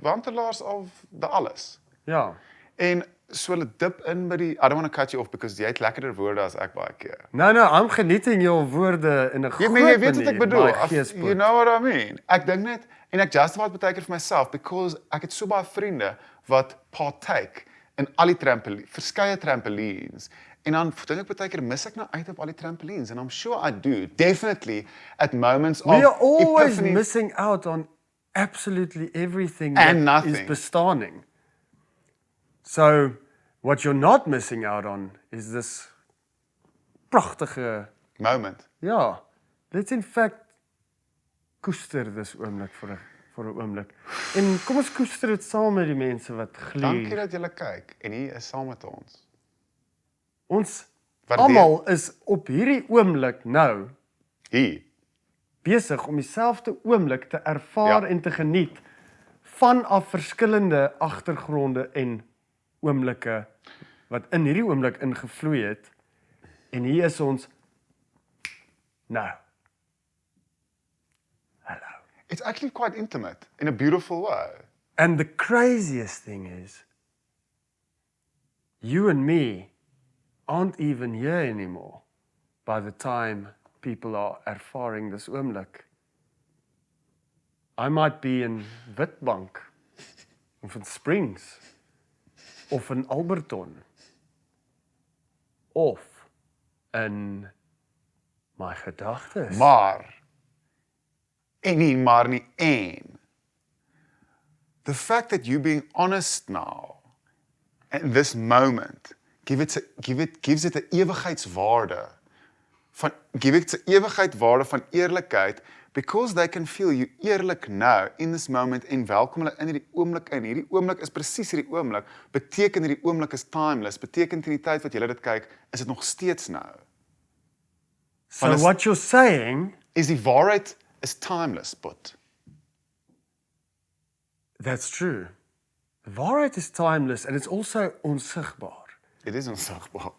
wandelaars of the alles. Ja. En so hulle dip in by die, I don't want to cut you off because jy het lekkerder woorde as ek baie keer. No, I'm geniting jou woorde in 'n groot Jy weet wat ek manier, bedoel. my geesperd. You know what I mean? Ek dink net, En ek justify dit baie keer vir myself because ek het so baie vriende wat partake in al die verskeie trampolines. En dan dink ek baie keer mis ek nou uit op al die trampolines and I'm sure I do. Definitely at moments We of are always epiphany. missing out on absolutely everything And that nothing. is bestaaning. So, what you're not missing out on is this pragtige, Moment. ja, let's in fact koester dis oomblik vir 'n oomblik. En kom ons koester dit saam met die mense wat Dankie glo. dat julle kyk en hier is saam met ons. Ons Waardeer. almal is op hierdie oomblik nou Hier. besig om dieselfde oomblik te ervaar Ja. en te geniet vanaf verskillende agtergronde en oomblikke wat in hierdie oomblik ingevloei het. En hier is ons nou. Hallo. It's actually quite intimate in a beautiful way. And the craziest thing is, you and me aren't even here anymore by the time people are ervaring this oomblik. I might be in Witbank, of in Springs, of in Alberton, of in my gedagtes. Maar nie en. The fact that you being honest now in this moment gives it 'n ewigheidswaarde give it 'n ewigheidswaarde van eerlikheid because they can feel you eerlik now in this moment en welkom hulle in hierdie oomblik in. Hierdie oomblik is presies hierdie oomblik. Beteken hierdie oomblik is timeless. Beteken in die tyd wat jy dit kyk, is dit nog steeds nou. So Want is- what you're saying, Is die waarheid is timeless, but that's true. Waarheid is timeless and it's also onsigbaar. it is onsigbaar.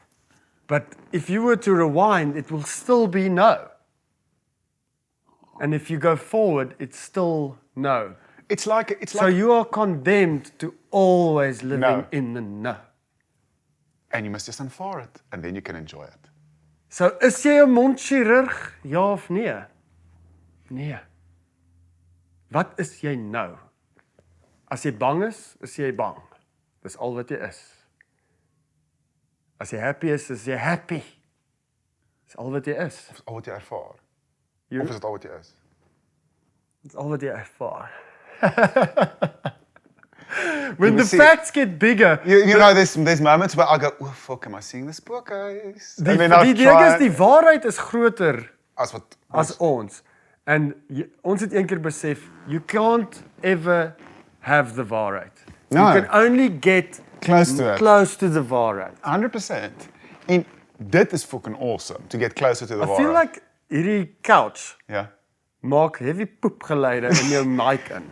But if you were to rewind, it will still be no. And if you go forward, it's still no. It's like So you are condemned to always living No. in the no. and you must just unfar it and then you can enjoy it. So is jy 'n mondchirurg, ja of nee? Nee. Wat is jy nou? As jy bang is jy bang. Dis al wat jy is. As jy happy is jy happy. Dis al wat jy is. Dis al wat jy ervaar. Jy- Of is dit al wat jy is? Dis al wat jy ervaar. When the see- facts get bigger, You know, there's moments where I go, oh fuck, am I seeing the spookhuis? die And then I ding try- is die waarheid is groter as wat as ons. En ons het eendag besef, you can't ever have the waarheid. No. You can only get Close to it. close to the waarheid. 100%. En dit is fucking awesome to get closer to the I feel wire. like hierdie couch Ja. maak heavy poepgeluide in jou mic in.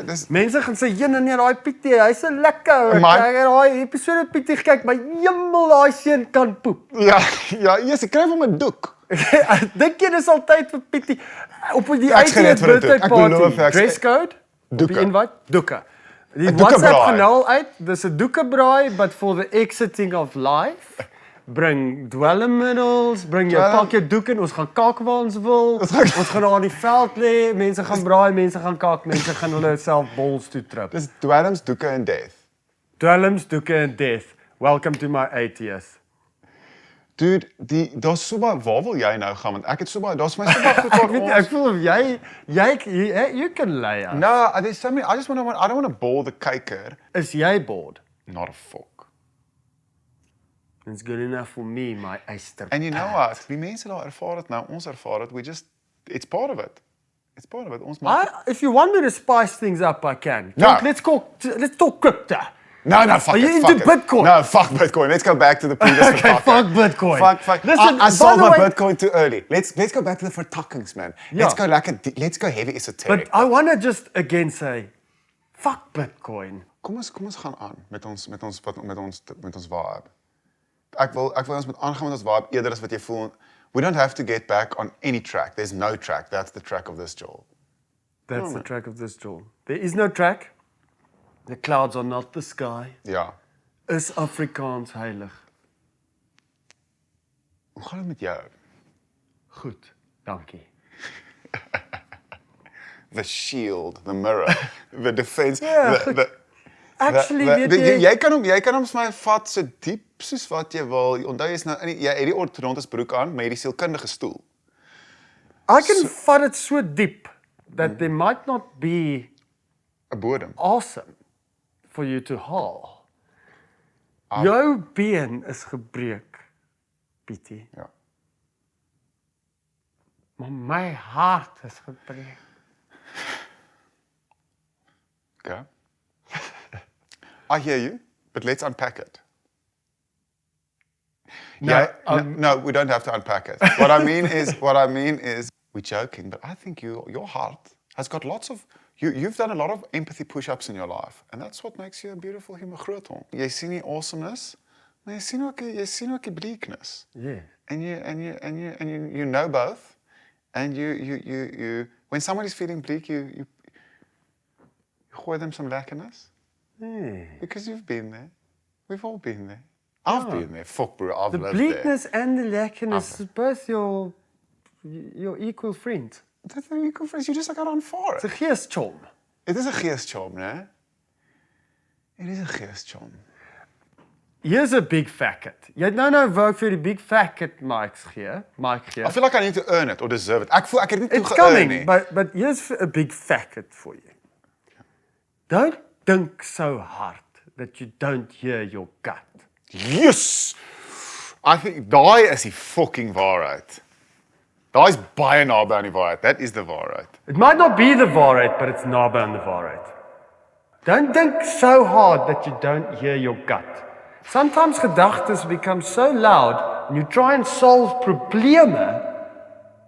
Dis Mense gaan sê, "Jene nee, daai Pietie, hy's so lekker." Ek Maar- het daai episode Pietie gekyk, maar jemmel, daai seun kan poep. ja, eers ek kry hom 'n doek. Dink jy dis altyd vir Pietie op die Ek's gereed 80th vir 'n doek. birthday Ek beloof, party? ek's- Dress code? Op die Doeke. invite? Doeke. Die 'n WhatsApp doekebraai. gaan nou al uit. Dis 'n doekebraai, but for the exiting of life. Bring dwelmmiddels, bring jou Dwelm- pak jou doek en ons gaan kak waar ons wil. Ons gaan daar in die veld lê, mense gaan braai, mense gaan kak, mense gaan hulle self bols toe trip. Dis dwelms, doeke en death. Dwelms, doeke en death. Welcome to my 80th. Dude, daar's so baie, waar wil jy nou gaan? Want ek het so baie, daar's vir my so baie goed Ek van weet ons. ek voel of you can lay us. No, there's so many, I don't want to bore the kyker. Is jy bored? Not a fuck. It's good enough for me, my oyster. And you know what? Die mense daar ervaar dit nou, ons ervaar dit, it's part of it. It's part of it. Ons maak If you want me to spice things up, I can. No. Let's talk crypto. No, fuck Are it. you fuck into it. Bitcoin? No, fuck Bitcoin. Let's go back to the previous Okay, vertakking. fuck Bitcoin. Fuck. Listen, I by sold the my way- Bitcoin too early. Let's go back to the vertakkings, man. Yeah. Let's go heavy esoteric. But I want to just again say, fuck Bitcoin. Kom ons gaan aan met ons vibe. Ek wil ons moet aangaan met ons vibe eerder as wat jy voel. We don't have to get back on any track. There's no track. That's the track of this jewel. That's the track of this jewel. There is no track. The clouds are not the sky. Ja. Is Afrikaans heilig? Hoe gaan dit met jou? Goed, dankie. the shield, the mirror, the defense. Ja, actually, weet jy- Jy kan hom vir my vat so diep soos wat jy wil. Onthou jy het die ortodontus broek aan, maar jy het die sielkundige stoel. I can vat it so deep that there might not be 'n bodem. awesome for you to haul. Jou been is gebreek, Pietie. Ja. Maar my hart is gebreek. Okay. I hear you, but let's unpack it. No, we don't have to unpack it. What I mean is, we're joking, but I think your heart has got lots of. You've done a lot of empathy push-ups in your life, and that's what makes you a beautiful human grootong. Jy sien die awesomeness, maar jy sien ook die bleakness. Yeah. And you know both, and you when somebody's feeling bleak, you gooi them some lekkerness. Yeah. Because you've been there. We've all been there. I've been there. Fuck, bro. I've The lived bleakness and the lekkerness is both your equal friend. there. That's the equal friends. You just got on for It's it. a geestchom. It is a geestchom, né? It is a geestchom. Here's a big fact. Jy het nou wou vir die big fact Mike gee. I feel like I need to earn it or deserve it. Ek voel ek het dit nie It's toe geëarn coming, nie. but here's a big fact for you. Don't think so hard that you don't hear your gut. Yes! I think daai is die fucking waarheid. Daai is baie naby aan die waarheid. That is the waarheid. It might not be the waarheid, but it's naby aan the waarheid. Don't think so hard that you don't hear your gut. Sometimes gedagtes become so loud and you try and solve probleme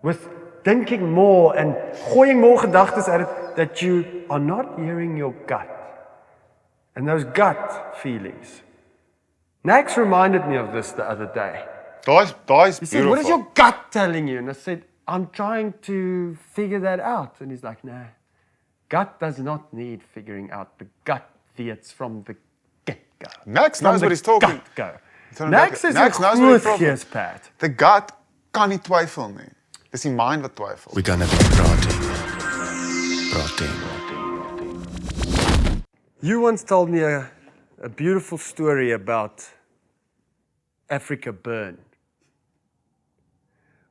with thinking more and gooiing more gedagtes at it that you are not hearing your gut. And those gut feelings. Nax reminded me of this the other day. Daai's He beautiful. said, what is your gut telling you? And I said, I'm trying to figure that out. And he's like, no, gut does not need figuring out. The gut veets from the get-go. Nax From knows the what he's talking. gut-go. Van Nax is Nax een knows what he's groot talking. geesperd. The gut kan nie twyfel nie. Dis die mind wat twyfel. We're gonna be praating. You once told me a beautiful story about Africa Burn,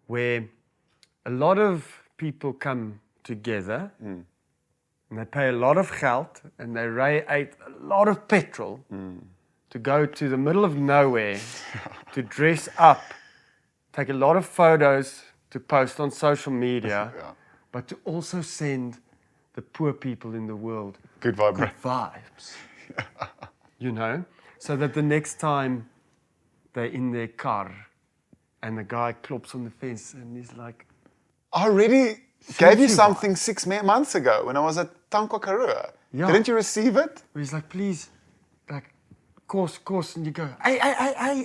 where a lot of people come together and they pay a lot of geld and they ate a lot of petrol to go to the middle of nowhere to dress up, take a lot of photos to post on social media, Ja. but to also send the poor people in the world Good vibe. good vibes. You know? So that the next time they're in their car and the guy klops on the fence and he's like, I already gave you you something 6 months ago when I was at Tankwa Karoo. Ja. Didn't you receive it? he's like, please, like, course, and you go, hey.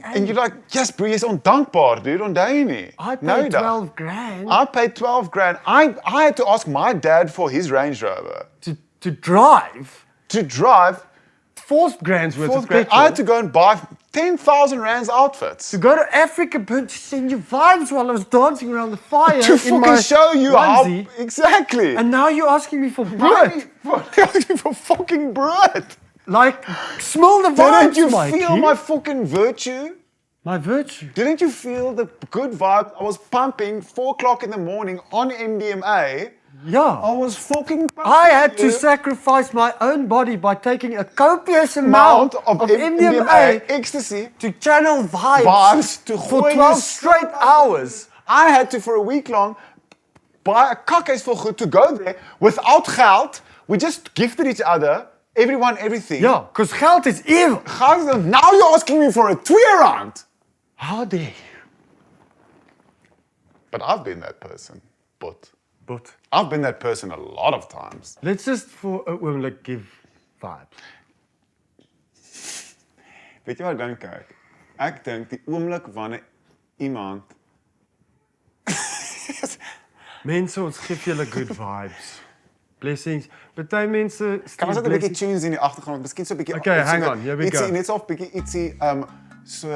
And you're like, yes, bro, jy's ondankbaar, dude. Onthou jy nie? I Nou paid dag. 12 grand I paid 12 grand. I had to ask my dad for his Range Rover to drive to drive 4 grand's worth 4 of grand. petrol. I had to go and buy 10,000 rands outfits to go to Africa Burn to send you vibes while I was dancing around the fire to in my fucking show you onesie. how exactly. And now you're asking me for bread. Asking for fucking bread. Like, smell the vibes, Didn't you Mikey. feel my fucking virtue? My virtue. Didn't you feel the good vibe? I was pumping 4 o'clock in the morning on MDMA. Yeah. I was fucking pumping. I had to sacrifice my own body by taking a copious amount of MDMA ecstasy to channel vibes to for gooi 12 die straight hours. I had to, for a week long, buy a kakhuis full good to go there without geld. We just gifted each other, everyone, everything. Yeah, because geld is evil. Now you're asking me for a 2 rand. How dare you? But I've been that person. But But I've been that person a lot of times. let's just for a oomblik give vibes. Weet jy wat ek dink kyk? Ek dink die oomblik wanneer iemand Mense, ons gee vir julle good vibes. Blessings. Party mense Kan ons net 'n bietjie tunes in die agtergrond? Miskien so 'n bietjie Okay, hang on, here we ietsie, go. Net so 'n bietjie ietsie So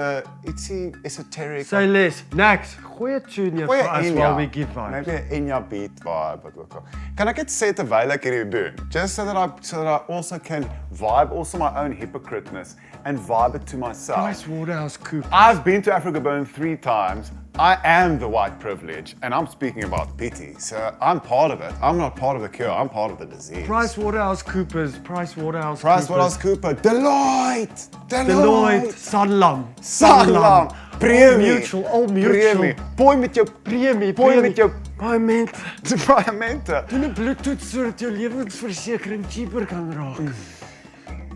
ietsie esoteric. Say less. Next, gooi 'n tune hier Goeie vir us Enya. while we give vibes. Maybe 'n Enya beat vibe wat ook al. Kan ek dit sê terwyl ek hierdie doen? Just so that I also can vibe also my own hypocriteness and vibe it to myself. Price Waterhouse Coop. I've been to Africa Burn 3 times. I am the white privilege, and I'm speaking about Pietie. So I'm part of it. I'm not part of the cure. I'm part of the disease. Price Waterhouse Coopers. Price Waterhouse PricewaterhouseCoopers, Deloitte, Deloitte. Sanlam. Sanlam, Premie, Mutual. Old Mutual. Premie, Boy met jou Premie. Boy met jou Bymekaar. paaiement. Doen 'n bloedtoets sodat jou lewensversekering cheaper kan raak.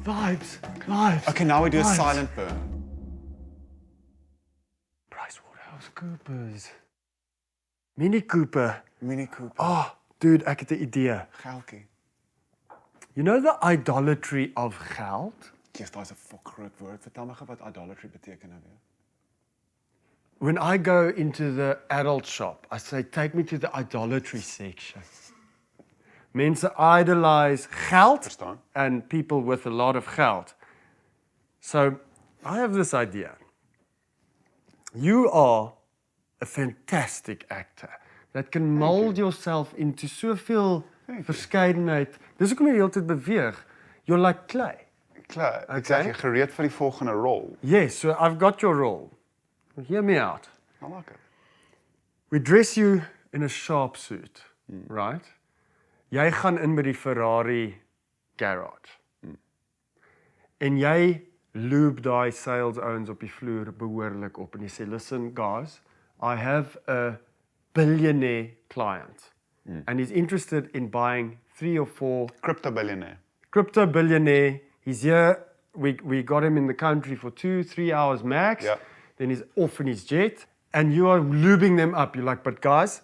Vibes. Vibes. Okay, now we do a vibes. silent burn. Price Waterhouse Coopers. Mini Cooper. Mini Cooper, Oh, dude, ek het 'n idee. geldjie. You know the idolatry of geld? Yes, daai is 'n groot woord. Vertel my gou wat idolatry beteken nou weer. When I go into the adult shop, I say, take me to the idolatry section. Mense idolize geld Verstaan? and people with a lot of geld. So I have this idea. You are a fantastic actor that can mold yourself into soveel verskeidenheid. Dis hoekom jy die hele tyd beweeg. You're like clay. Klaar, ek Okay. sê jy gereed vir die volgende rol. Yes, so I've got your role. Hear me out. I like it. We dress you in a sharp suit, right? Jy gaan in by die Ferrari garage. En jy lube daai sales ouens op die vloer behoorlik op en jy sê, listen guys, I have a billionaire client and he's interested in buying 3 or 4 Crypto billionaire. crypto billionaire. He's here. We got him in the country for 2-3 hours max. Yeah. Then he's off in his jet. And you are lubing them up. You're like, but guys,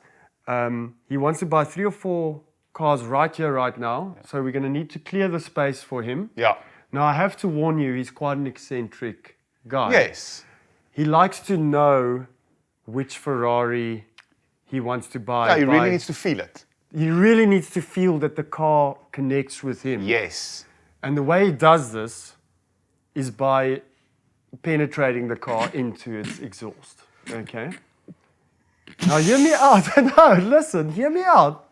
he wants to buy 3 or 4 cars right here, right now. So we're going to need to clear the space for him. Ja. Now, I have to warn you, he's quite an eccentric guy. Yes. He likes to know which Ferrari he wants to buy. Yeah, he really by- needs to feel it. He really needs to feel that the car connects with him. Yes. And the way he does this is by penetrating the car into its exhaust. Okay? Now hear me out. No, listen, hear me out.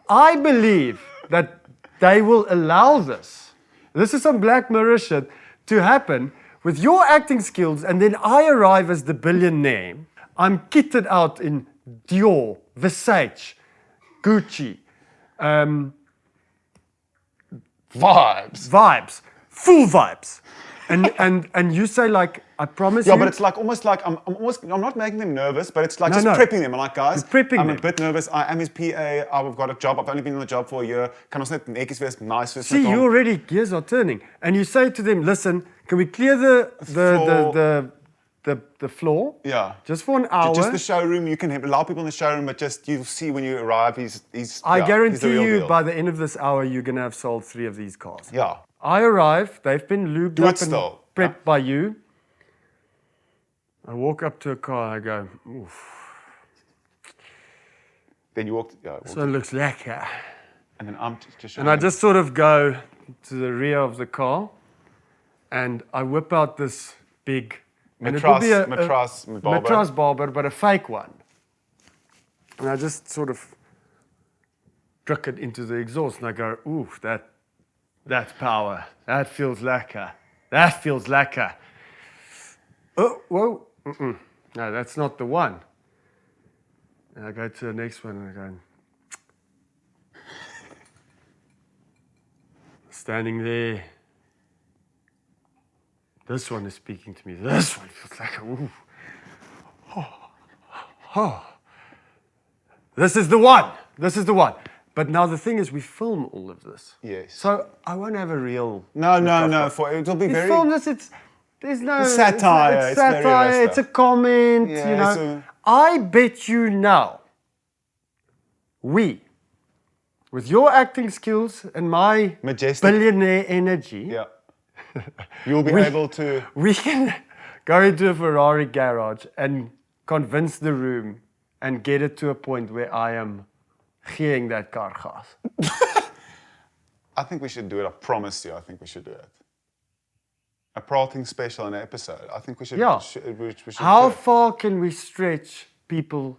I believe that they will allow this. This is some Black Mirror shit to happen with your acting skills, and then I arrive as the billionaire. I'm kitted out in Dior, Versace, Gucci, vibes, full vibes. And you say like, I promise Yeah, you. but it's like almost like I'm not making them nervous, but it's like No, just no. prepping them. I'm like, guys, You're prepping I'm them. a bit nervous. I am his PA. I've got a job. I've only been on the job for a year. Kan ons net netjies wees, nice wees See, met hom? you already gears are turning, and you say to them, "Listen, can we clear the floor? Yeah. Just for an hour. Just the showroom. You can allow people in the showroom, but just you'll see when you arrive, he's I yeah, he's the guarantee real you, deal. by the end of this hour, you're gonna have sold 3 of these cars. Yeah. I arrive. They've been lubed Do up it and still. prepped by you. I walk up to a car. I go, "Oof, Then you walk, yeah, so it looks lekker." and then I'm just showing And I him. just sort of go to the rear of the car, and I whip out this big and it will be a matras barber. matras barber, but a fake one. And I just sort of druk it into the exhaust, and I go, "Ooh, that's power. That feels lekker. That feels lekker." Oh, whoa. Mm-mm. No, that's not the one. And I go to the next one, and I go, standing there. This one is speaking to me. This one feels like, ooh. Oh. This is the one. This is the one. But now the thing is, we film all of this. Yes. So I won't have a real. No. It'll be We very. film this. There's no It's satire, It's it's very satire. realistic. It's a comment. Yeah, you know. it's a- I bet you now. With your acting skills and my Majestic. billionaire energy, Yeah. You'll be able to. we can go into a Ferrari garage and convince the room and get it to a point where I am geeing that car gas. I think we should do it. I promise you. I think we should do it. a Praating special in an episode. I think we should. Yeah. We should How do it. far can we stretch people's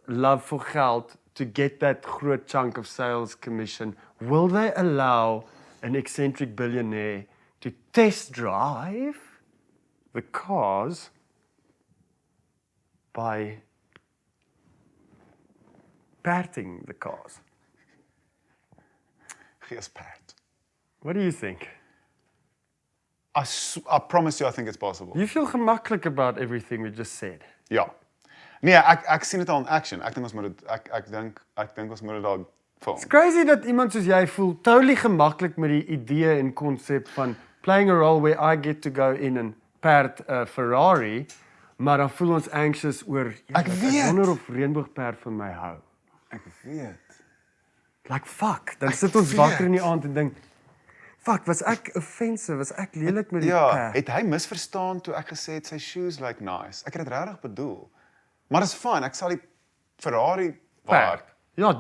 love for geld to get that groot chunk of sales commission? Will they allow an eccentric billionaire to test drive the cars by parting the cars? Geesperd. What do you think? I promise you, I think it's possible. You feel gemakkelijk about everything we just said. Ja. Nee, ek sien dit al in action. Ek dink ons moet dit ek dink ons moet dit al film. It's crazy dat iemand soos jy voel totally gemaklik met die idee en konsep van playing a role where I get to go in and perd 'n Ferrari, maar dan voel ons anxious oor Ek weet. wonder of reënboogperd van my hou. Ek weet. Like fuck, dan sit ons wakker in die aand en dink, fuck, was ek offensive, was ek lelik met die Ja, perd? het hy misverstaan toe ek gesê het sy shoes lyk nice. Ek het dit regtig bedoel. Maar dis fyn, ek sal die Ferrari Perd. Ja,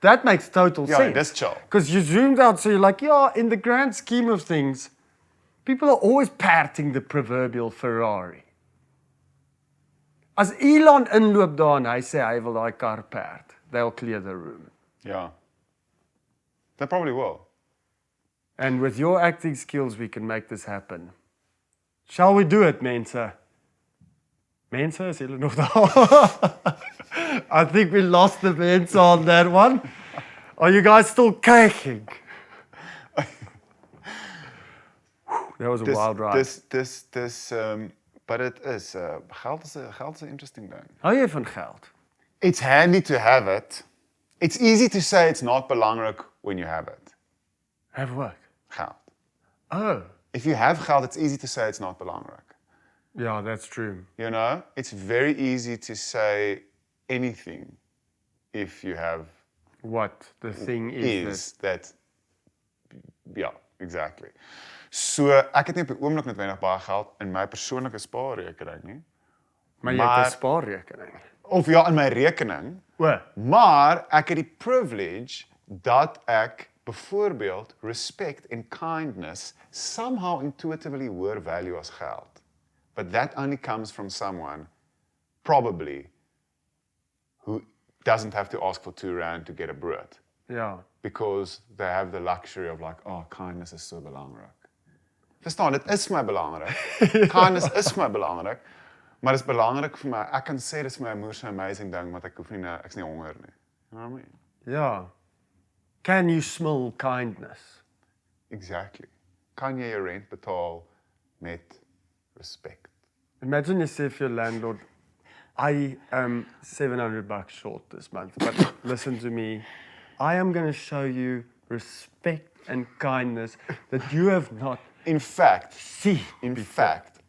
that makes total Ja, sense. dis chill. Because you zoomed out, so you're like, yeah, in the grand scheme of things, people are always parting the proverbial Ferrari. As Elon inloop daar en hy sê hy wil daai kar perd, they'll clear the room. Ja. They probably will. And with your acting skills, we can make this happen. Shall we do it, Mense? Mense, is julle nog daar? I think we lost the Mense on that one. Are you guys still kicking? That was a wild ride. But it is, geld is een interesting ding. Hou jy van geld? It's handy to have it. It's easy to say it's not belangrik when you have it. Have what? Geld. Oh, If you have geld, it's easy to say it's not belangrik. yeah, that's true. You know, it's very easy to say anything if you have What the thing is that. Ja, exactly. So ek het nie op die oomblik noodwendig baie geld in my persoonlike spaarrekening nie. maar jy het 'n spaarrekening. Of ja, in my rekening, O, maar ek het die privilege dat ek byvoorbeeld respect and kindness somehow intuitively hoër value as geld. But that only comes from someone probably who doesn't have to ask for R2 to get a brood. ja. Because they have the luxury of like, oh, kindness is so belangrik. Verstaan, dit is vir my belangrik. Kindness is vir my belangrik, maar dit is belangrik vir my. Ek kan sê dit is vir my 'n moeë amazing ding, want ek hoef nie ek's nie honger nie. You know what I mean? Ja. Can you smell kindness? Exactly. Kan jy jou rent betaal met respect? Imagine you say to your landlord, I am $700 short this month, but listen to me. I am going to show you respect and kindness that you have not In fact, seen.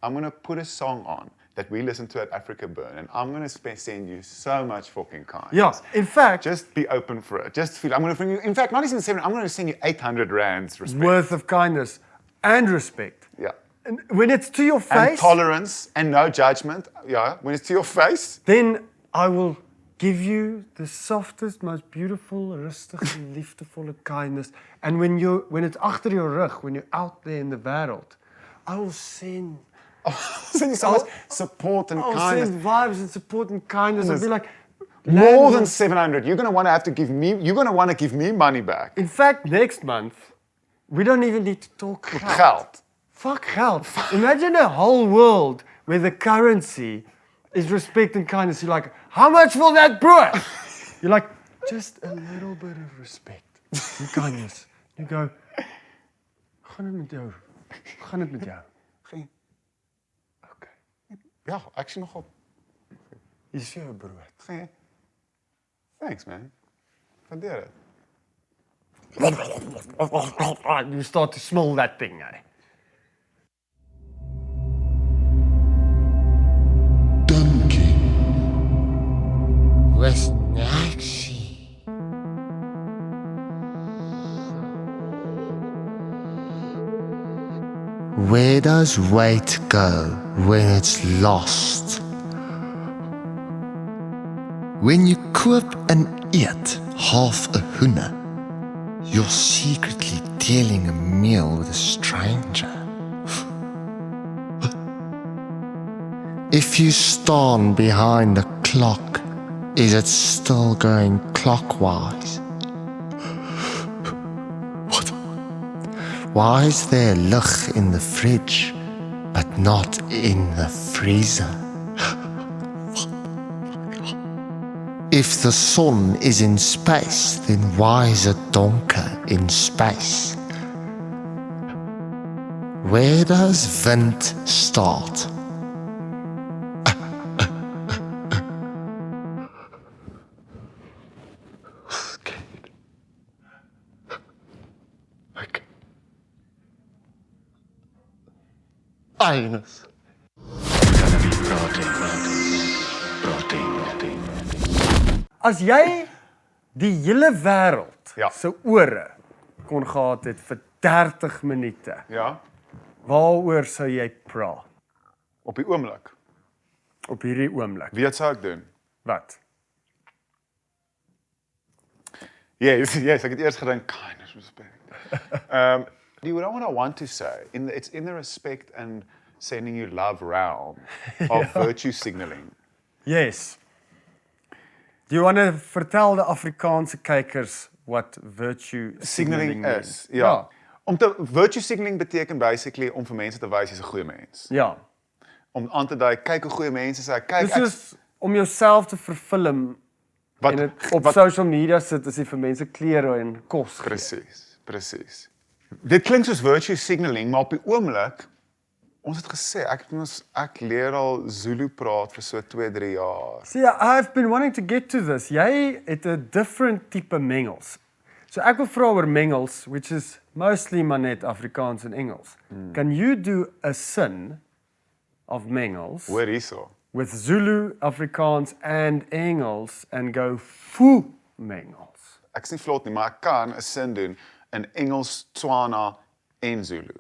I'm going to put a song on that we listen to at Africa Burn, and I'm going to send you so much fucking kindness. Yeah, in fact, Just be open for it. Just feel. I'm going to bring you. In fact, not even 7. I'm going to send you 800 rands respect. worth of kindness and respect. Yeah. And when it's to your And face, tolerance and no judgment. Yeah. When it's to your face. then I will give you the softest, most beautiful, rustige, liefdevolle kindness. And when it's agter jou rug, when you're out there in the wêreld, I will send Send you so much support and I'll kindness. send vibes and support and kindness. I'll be like, More than landlord. 700. You're going to want to have to give me. You're going to want to give me money back. In fact, next month, we don't even need to talk Geld. Fuck geld. Imagine a whole world where the currency is respect and kindness. You're like, how much for that brood? You're like, just a little bit of respect and kindness. You go, gaan het met jou? Gaan het met jou? Geen. Okay. Ja, ek sien nogal. Hier is vir jou brood. Geen. Thanks, man. Waardeer dit. You start to smell that thing, eh? Donkey. Was Naxi. Where does weight go when it's lost? When you koop and eat half a honde, You're secretly dealing a meal with a stranger. If you stand behind the clock, is it still going clockwise? What? Why is there lig in the fridge, but not in the freezer? If the sun is in space, then why is it donker in space? Where does wind start? Eines. As jy die hele wêreld Ja. se ore kon gehad het vir 30 minute, Ja, waaroor sou jy praat op die oomblik. op hierdie oomblik? Wie sou ek doen? Wat? Yes, ek het eers gedink, kindness, respect. What I want to say, it's in the respect and sending you love realm of virtue signaling. Yes. Do you want to vertel de Afrikaanse kykers wat virtue signaling is. means? Ja. Virtue signaling beteken basically om vir mense te wys jy's 'n goeie mens. Ja. Om aan te dui, kyk hoe goeie mense is. Kyk, Dis soos om jouself te verfilm en het op wat social media sit as jy vir mense klere en kos gee. Presies. Dit klink soos virtue signaling, maar op die oomblik, ons het gesê, ek leer al Zulu praat vir so 2-3 jaar. See, I've been wanting to get to this. Jy het 'n different tipe mengels. So ek wil vra oor mengels, which is mostly maar net Afrikaans en Engels. Can you do a sin of mengels Hoor hierso. with Zulu, Afrikaans and Engels and go full mengels? Ek is nie vlot nie, maar ek kan 'n sin doen in Engels, Tswana en Zulu.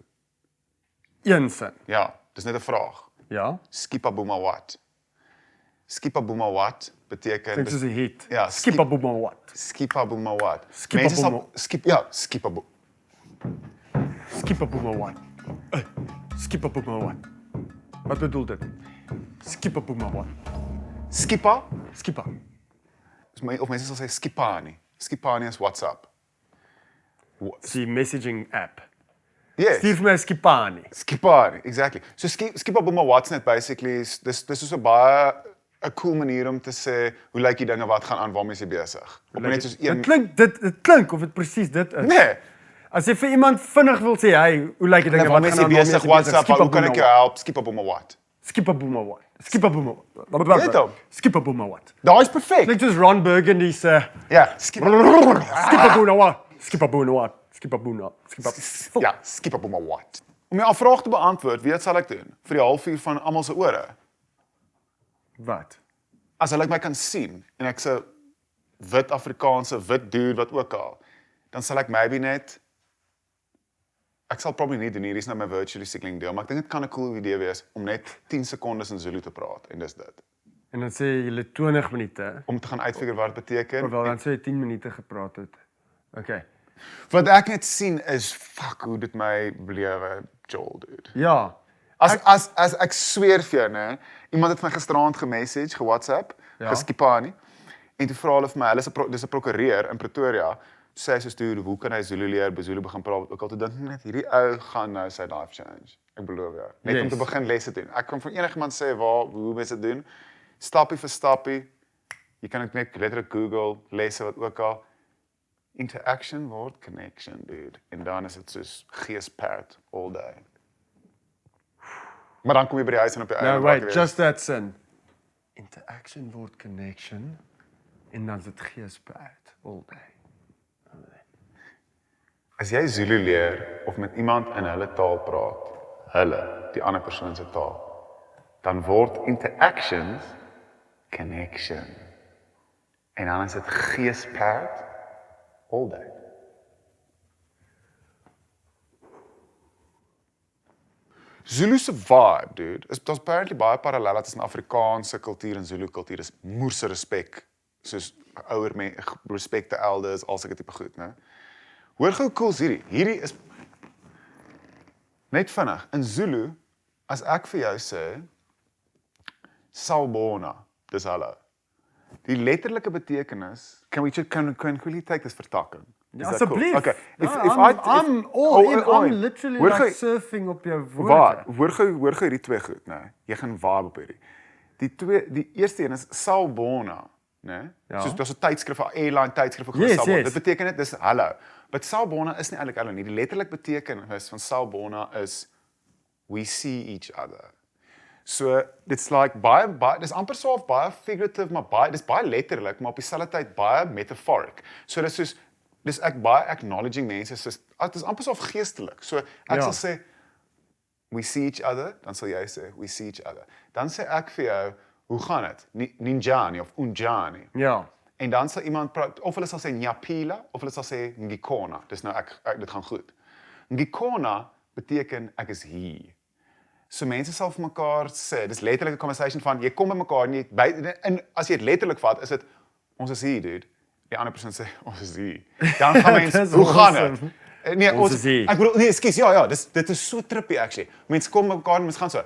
Een sin. Ja, dis net 'n vraag. Ja? Skipabumawat. Skipabumawat beteken Dit is 'n hit. Ja, Skipabuma what? Skipabumawat. Skipabuma- Mense sal skipabu. Skipabuma what? Skipabuma what? Wat bedoel dit? Skipabuma what? Skipa, Skipa. of mense sal sê skipani. Skipani is WhatsApp. Die messaging app. Yes. Stuur vir my 'n skipani. Skipani, exactly. So skipabumawat's net basically dis soos 'n baie 'n cool manier om te sê hoe lyk die dinge wat gaan aan, waarmee is jy besig? Op net soos een Dit klink of dit presies dit is. Nee. As jy vir iemand vinnig wil sê, hey, hoe lyk die dinge Waarmee is jy besig? WhatsApp, hoe kan ek jou help? Skipabumawat. Skipabuma what? Skipabuma what? Weet hom. Skipabuma what? Daai is perfek. Klink soos Ron Burgundy se Ja, Skipabuna what? Skipabuna what? Skipabuna. Ja, skipabumawat. Om jou vraag te beantwoord, weet sal ek doen vir die halfuur van almal se ore? Wat? As hulle my kan sien en ek's 'n wit Afrikaanse wit dude wat ook al, dan sal ek maybe net ek sal probably nie doen hierdie is nou my virtually signaling deel, maar ek dink dit kan 'n cool idee wees om net 10 sekondes in Zulu te praat en dis dit. En dan sê jy 20 minute, Om te gaan uitfigure wat dit beteken. of wel dan sê jy 10 minute gepraat het. Okay. Wat ek net sien is fuck hoe dit my lewe jol dude. Ja. As ek sweer vir jou, né, iemand het my gisteraand gemessage, ge-WhatsApp, Ja. geskipani. En toe vra hulle vir my, dis 'n prokureur in Pretoria. Sê hy soos toe, hoe kan hy Zulu leer, by Zulu begin praat? Ook al toe dink ek net hierdie ou gaan nou sy life change. Ek beloof jou. Net om te begin lesse doen. Ek kan vir enigiemand sê hoe mense dit doen. Stappie vir stappie. Jy kan dit net letterlik Google, lesse wat ook al. Interaction word connection, dude. En dan is dit soos geesperd all day. Maar dan kom jy by die huis en op jou eie. No, wait, just that sin. Interaction word connection en dan is dit geesperd all day. As jy Zulu leer of met iemand in hulle taal praat, die ander persoon se taal, dan word interactions connection. En dan is dit geesperd all day. Zulu se vibe, dude, daar's apparently baie parallelle tussen Afrikaanse kultuur en Zulu kultuur. Dis moerse respek, soos ouer mense respek te elders, al sulke tipe goed, né? Hoor gou cool is hierdie. Hierdie is net vinnig. In Zulu, as ek vir jou sê, Sawubona, dis hallo. Die letterlike betekenis, can we quickly take this vertakking? Is that cool? Asseblief. Okay. I'm all in. I'm literally Hoor like jy- surfing op jou woorde. Hoor gou hierdie twee goed, né? Jy gaan vibe op hierdie. Die eerste een is Sawubona, né? Ja. Soos daar's 'n tydskrif, 'n airline tydskrif ook Yes, Sawubona. yes. Dit beteken dis hallo. But Sawubona is nie eintlik hallo nie. Die letterlike betekenis van Sawubona is we see each other. So dit's like baie dis amper so of baie figurative, maar dis baie letterlik, maar op dieselfde tyd baie metaphoric. So dis soos dis ek baie acknowledging mense soos dit is amper so of geestelik. So ek sal sê we see each other, dan sal jy sê we see each other. Dan sê ek vir jou, hoe gaan dit? Ninjani of unjani. Ja. En dan sal iemand praat, of hulle sal sê nyapila of hulle sal sê ngikona. Dis nou ek dit gaan goed. Ngikona beteken ek is hier. So mense sal vir mekaar sê, dis letterlik 'n conversation van jy kom by mekaar en as jy dit letterlik vat, is dit ons is hier, dude. Die ander persoon sê ons is hier. Dan gaan mense, Dis hoe gaan dit? awesome. Nee, Ons is hier. Ek bedoel nee, ekskuus, ja, dit is so trippy actually. Mense kom by mekaar en mense gaan so,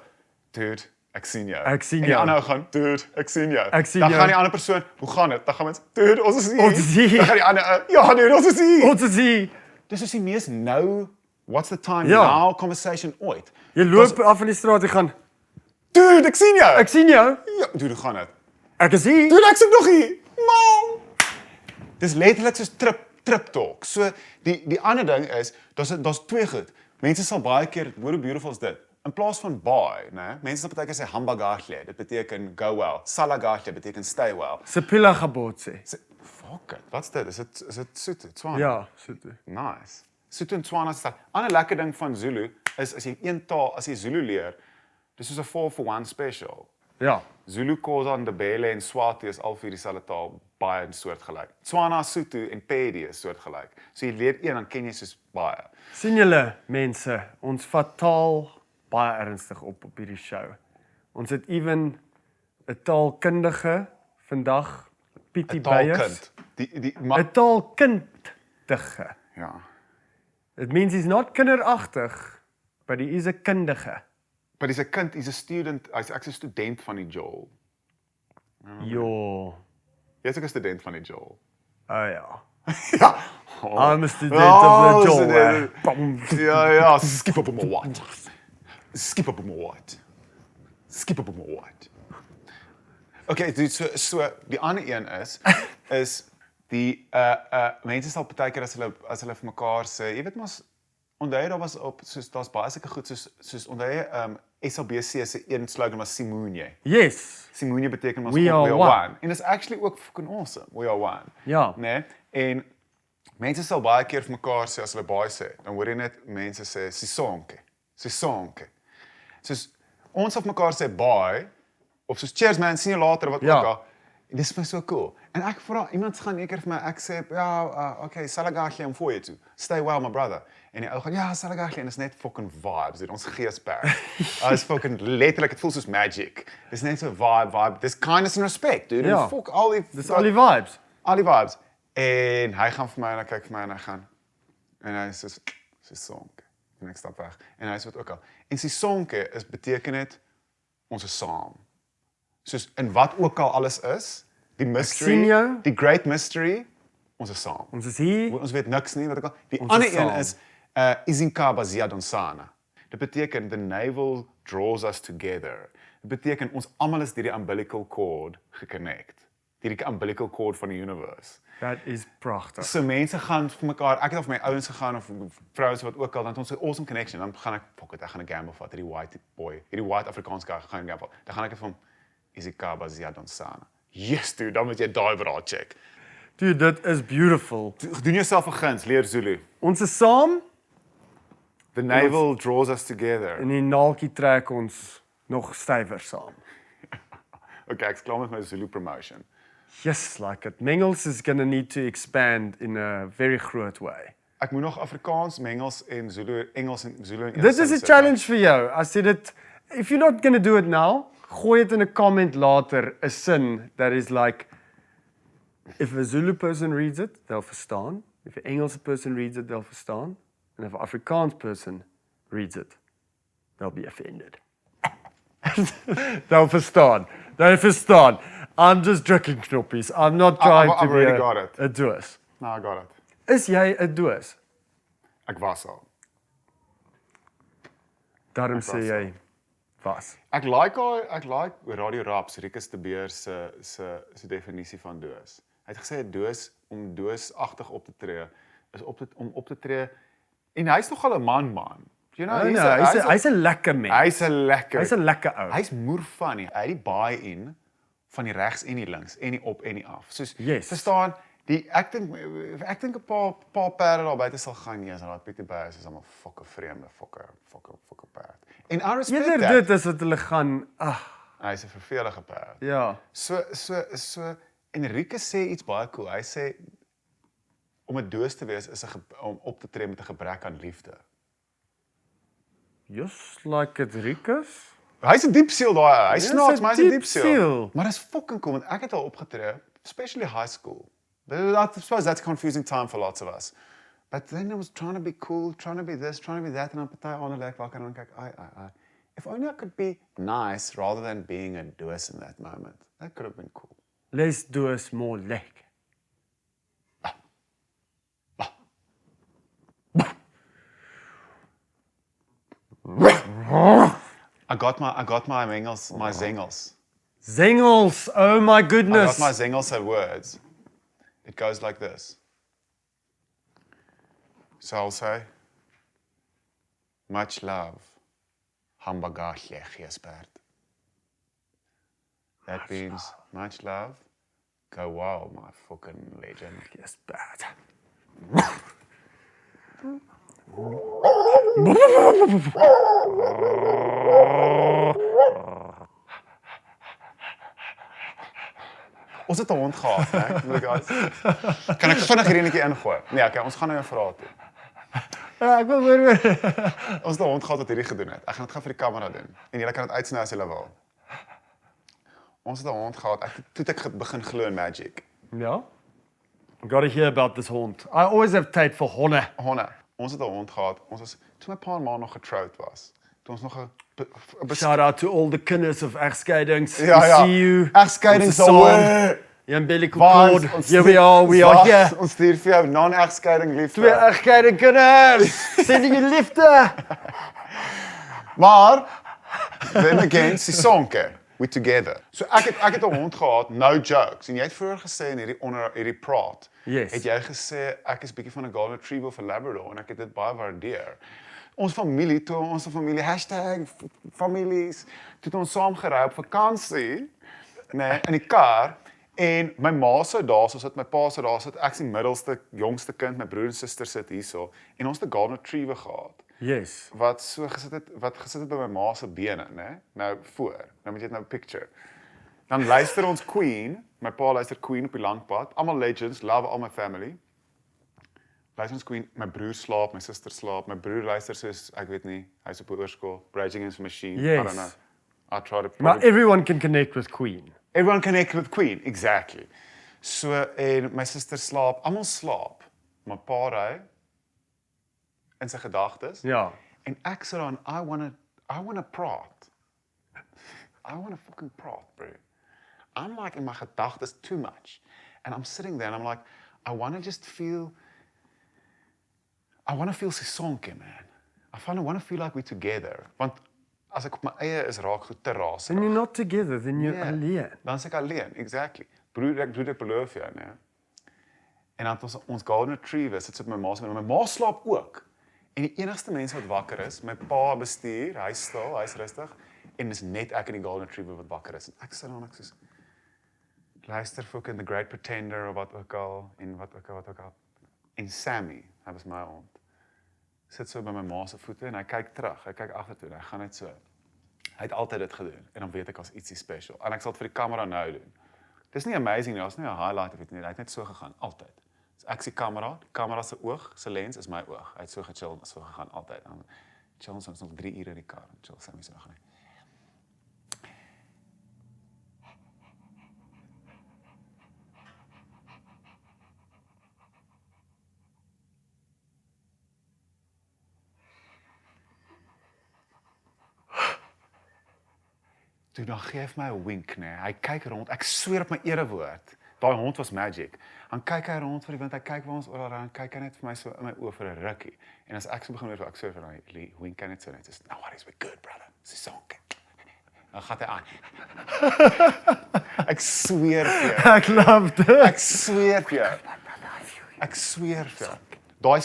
dude, ek sien jou. Ek sien En die jou. ander gaan, dude, ek sien jou. Ek sien Dan jou. gaan die ander persoon, hoe gaan dit? Dan gaan mense, dude, ons is hier. Ons is hier. Dan gaan die ander, ja, dude, ons is hier. Ons is hier. Dis is die mees nou, what's the time Ja. now conversation ooit. Jy loop af in die straat en gaan, Dude, ek sien jou. ek sien jou. Ja, dude, hoe gaan dit? Ek is hier. Dude, ek sit nog hier. Mam. Dis letterlik soos trip talk. So die ander ding is, daar's twee goed. Mense sal baie keer, hoor hoe beautiful is dit? In plaas van bye, né? Mense sal baie keer sê hambagahle, dit beteken go well. Salagahle beteken stay well. Sepila gebotse. Fuck it. Wat's dit? Is dit Sotho, Tswana? Ja, so toe. Nice. Sotho en Tswana is 'n ander lekker ding van Zulu is as jy een taal, as jy Zulu leer, dis soos 'n 4-for-1 special. Ja. Zulu, Khoza, Ndebele en Swati is al vier dieselfde taal, baie in soortgelyk. Tswana, Sotho en Pedi is soortgelyk. So jy leer een dan ken jy soos baie. Sien julle mense, ons vat taal baie ernstig op hierdie show. Ons het ewen 'n taalkundige vandag, Pietie Beyers. Die 'n taalkundige. ja. It means he's not kinderagtig, but he is 'n kundige. Maar dis 'n kind, hy's 'n student, hy's ek 'n student van die Joel. Jo. Jy's ook 'n student van die Joel. Ja. Ja. I'm a student of the Joel. student. Bam. Ja, skip op my what. Skip op my what. Skip op my what. Okay, dude, so die ander een is die mense sal partykeer as hulle vir mekaar sê, jy weet mos onthou daar was op soos daar's baie sulke goed soos onthou SABC se een slogan was Simunye. Yes. Simunye beteken mos We are one. En it's actually ook fucking awesome. We are one. Ja. Nee, en mense sal baie keer vir mekaar sê as hulle baie sê, dan hoor jy net mense sê sisonke. Sisonke. Soos ons op mekaar sê baie of soos cheers man, sien jou later wat Ja. ook al. En dis vir my so cool. En ek vra iemand gaan eendag vir my ek sê ja, okay, salagahle om voor jou toe. Stay well my brother. En die ou gaan ja, salagahle en is net fucking vibes, dit ons geesperd. Is fucking letterlik, dit voel soos magic. Dis net so vibe. Dis kindness and respect, dude. Ja. En fuck al die Dis al die vibes. al die vibes. En hy gaan vir my en hy kyk vir my en hy gaan. En hy sê sonke. En ek stap weg. En hy sê wat ook al. En sonke is beteken dit ons is saam. Soos in wat ook al alles is, die mystery, sien jou. die great mystery, ons is saam. Ons is hier. Ons weet niks nie wat ook al. Die Ons ander is een saam. is izinkaba ziyadonsana. Dit beteken the navel draws us together. Dit beteken ons almal is deur die umbilical cord geconnect. Deur die umbilical cord van die universe. That is pragtig. So mense gaan vir mekaar, ek het al vir my ouens gegaan of vrouens wat ook al, dan het ons 'n awesome connection. Dan gaan ek, fuck it, ek gaan 'n gamble vat, hierdie white boy, hierdie white Afrikaans guy gaan 'n gamble. Dan gaan ek vir hom izinkaba ziyadonsana. Yes, dude, dan moet jy daai braai check. Dude, dit is beautiful. Doen jouself 'n guns, leer Zulu. Ons is saam The navel draws us together. en die naaltjie trek ons nog stywer saam. Okay, ek's klaar met my Zulu promotion. Yes, like it. Mengels is going to need to expand in a very groot way. Ek moet nog Afrikaans, Engels en Zulu in This is a challenge for you. I said it, if you're not going to do it now, gooi it in a comment later, a sin that is like, if a Zulu person reads it, they'll verstaan. If an Engelse person reads it, they'll verstaan. And if an Afrikaans person reads it, they'll be offended. They'll verstaan. They verstaan. I'm just drukkig knoppies. I'm not trying I've to be already got it. 'n doos. No, I got it. Is jy 'n doos? Ek was al. Daarom was sê jy was. Ek like Radio Raps, Pietie Beyers se definisie van doos. Hy het gesê 'n doos om doosagtig op te tree is om op te tree en hy's nogal 'n man. You know, Hy's 'n lekker mens. Hy's 'n lekker ou. Hy's moer van nie. Hy het die buy-in van die regs en die links en die op en die af. Soos Yes. verstaan, ek dink 'n paar perde daar buite sal gaan nee, as daai Pietie Beyers is almal fokke vreemde fokke perd. En I respect Eerder that. dit is wat hulle gaan, Hy's 'n vervelige perd. ja. So Enrique sê iets baie cool. Hy sê om 'n doos te wees is om op te tree met 'n gebrek aan liefde. Just like it Rikus. Hy's 'n diep siel daai. Hy snaaks, maar hy's 'n diep siel. siel. Maar dis fucking cool want ek het al opgetree, especially high school. I suppose that's a confusing time for lots of us. But then I was trying to be cool, trying to be this, trying to be that, and I'm party on the wakker en dan kyk, if only I could be nice rather than being a doos in that moment. That could have been cool. Less doos, more lek. I got my Engels, my zengels. Zengels, oh my I goodness. got my zengels at words. It goes like this. So I'll say, much love, hambagasje geesperd. That means much love, go wow, my fucking legend. Yes, bad. Ons het 'n hond gehad, né? Kan ek vinnig hierdie netjie ingooi? Nee, okay, ons gaan nou 'n verhaal toe. Ja, ek wil hoor. Ons het 'n hond gehad wat hierdie gedoen het. Ek gaan dit gou vir die kamera doen. En julle kan dit uitsny as julle wil. Ons het 'n hond gehad. Toe ek begin glo in magic. Ja? Gotta hear about this hond. I always have tyd vir honde. Honde. Ons het 'n hond gehad. Ons was toe my pa en ma nog getroud was. Toe ons nog 'n Shout out to all the kinders of egskeidings. Ja, We ja. see you. Egskeidings Ons is alweer. saam. Die umbilical Vans, cord. ons Here we are here. Ons stuur vir jou non-egskeiding liefde. Twee egskeiding kinders. Sending you liefde. Maar then again, sisonke, we together. So ek het 'n hond gehad, no jokes. En jy het vroeër gesê in hierdie praat. Yes. Het jy gesê ek is bietjie van 'n golden retriever of 'n labrador en ek het dit baie waardeer. Ons familie, #families, toe ons saam gery op vakansie, nee, in die kar en my ma sou daar sit, my pa sou daar sit, ek is die middelste, jongste kind, my broer en suster sit hierso en ons het 'n golden retriever gehad. Yes. Wat gesit het by my ma se bene, né? Nou voor. Nou moet jy dit nou picture. Dan luister ons Queen, my pa luister Queen op die lang pad. Almal legends, love all my family. Luister ons Queen, my broer slaap, my suster slaap, my broer luister soos ek weet nie, hy's op 'n oorskool, Rage Against the Machine, I don't know. Yes. I try to Maar everyone can connect with Queen. Everyone connect with Queen, exactly. So en my suster slaap, almal slaap. My pa ry in sy gedagtes. Ja. En ek sê dan I wanna praat. I wanna fucking praat, bro. I'm like in my gedagtes too much. And I'm sitting there and I'm like I wanna feel sisonke, man. I wanna feel like we're together. Want as ek op my eie is raak goed te raas. Then you're not together, then you're alleen. Dan is ek alleen, exactly. Broer, ek beloof jou, né? En dan het ons golden retriever sit op my ma se bed. My ma slaap ook. En die enigste mense wat wakker is, my pa bestuur, hy's stil, hy's rustig en dis net ek en die golden retriever wat wakker is. En ek sit dan ek soos luister fucking The Great Pretender of wat ook al en wat ook al. En Sammy, hy was my hond. Sit so by my ma se voete en hy kyk terug, hy kyk agtertoe en hy gaan net so. Hy het altyd dit gedoen en dan weet ek as ietsie special. En ek sal dit vir die kamera nou doen. Dis nie amazing nie, daar's nie 'n highlight of iets nie. Hy het net so gegaan altyd. So ek sien die kamera se oog, se lens is my oog. Hy het so gechill, so gegaan altyd. Dan chill ons nog 3 ure in die kar, chill Sammy so gaan. Toe dan gee hy vir my 'n wink, nee. Hy kyk rond. Ek sweer op my erewoord. Daai hond was magic. Dan kyk hy rond vir die wind. Hy kyk waar ons oral ry en kyk hy net vir my so in my oë vir 'n rukkie. En as ek so begin oor ek sweer vir hom, wink hy net so net. Dis no worries, we're good, brother. Dis sonk. Dan gaan hy aan. Ek sweer vir jou. Ek love dit. Ek sweer vir jou. Ek sweer vir jou. Daai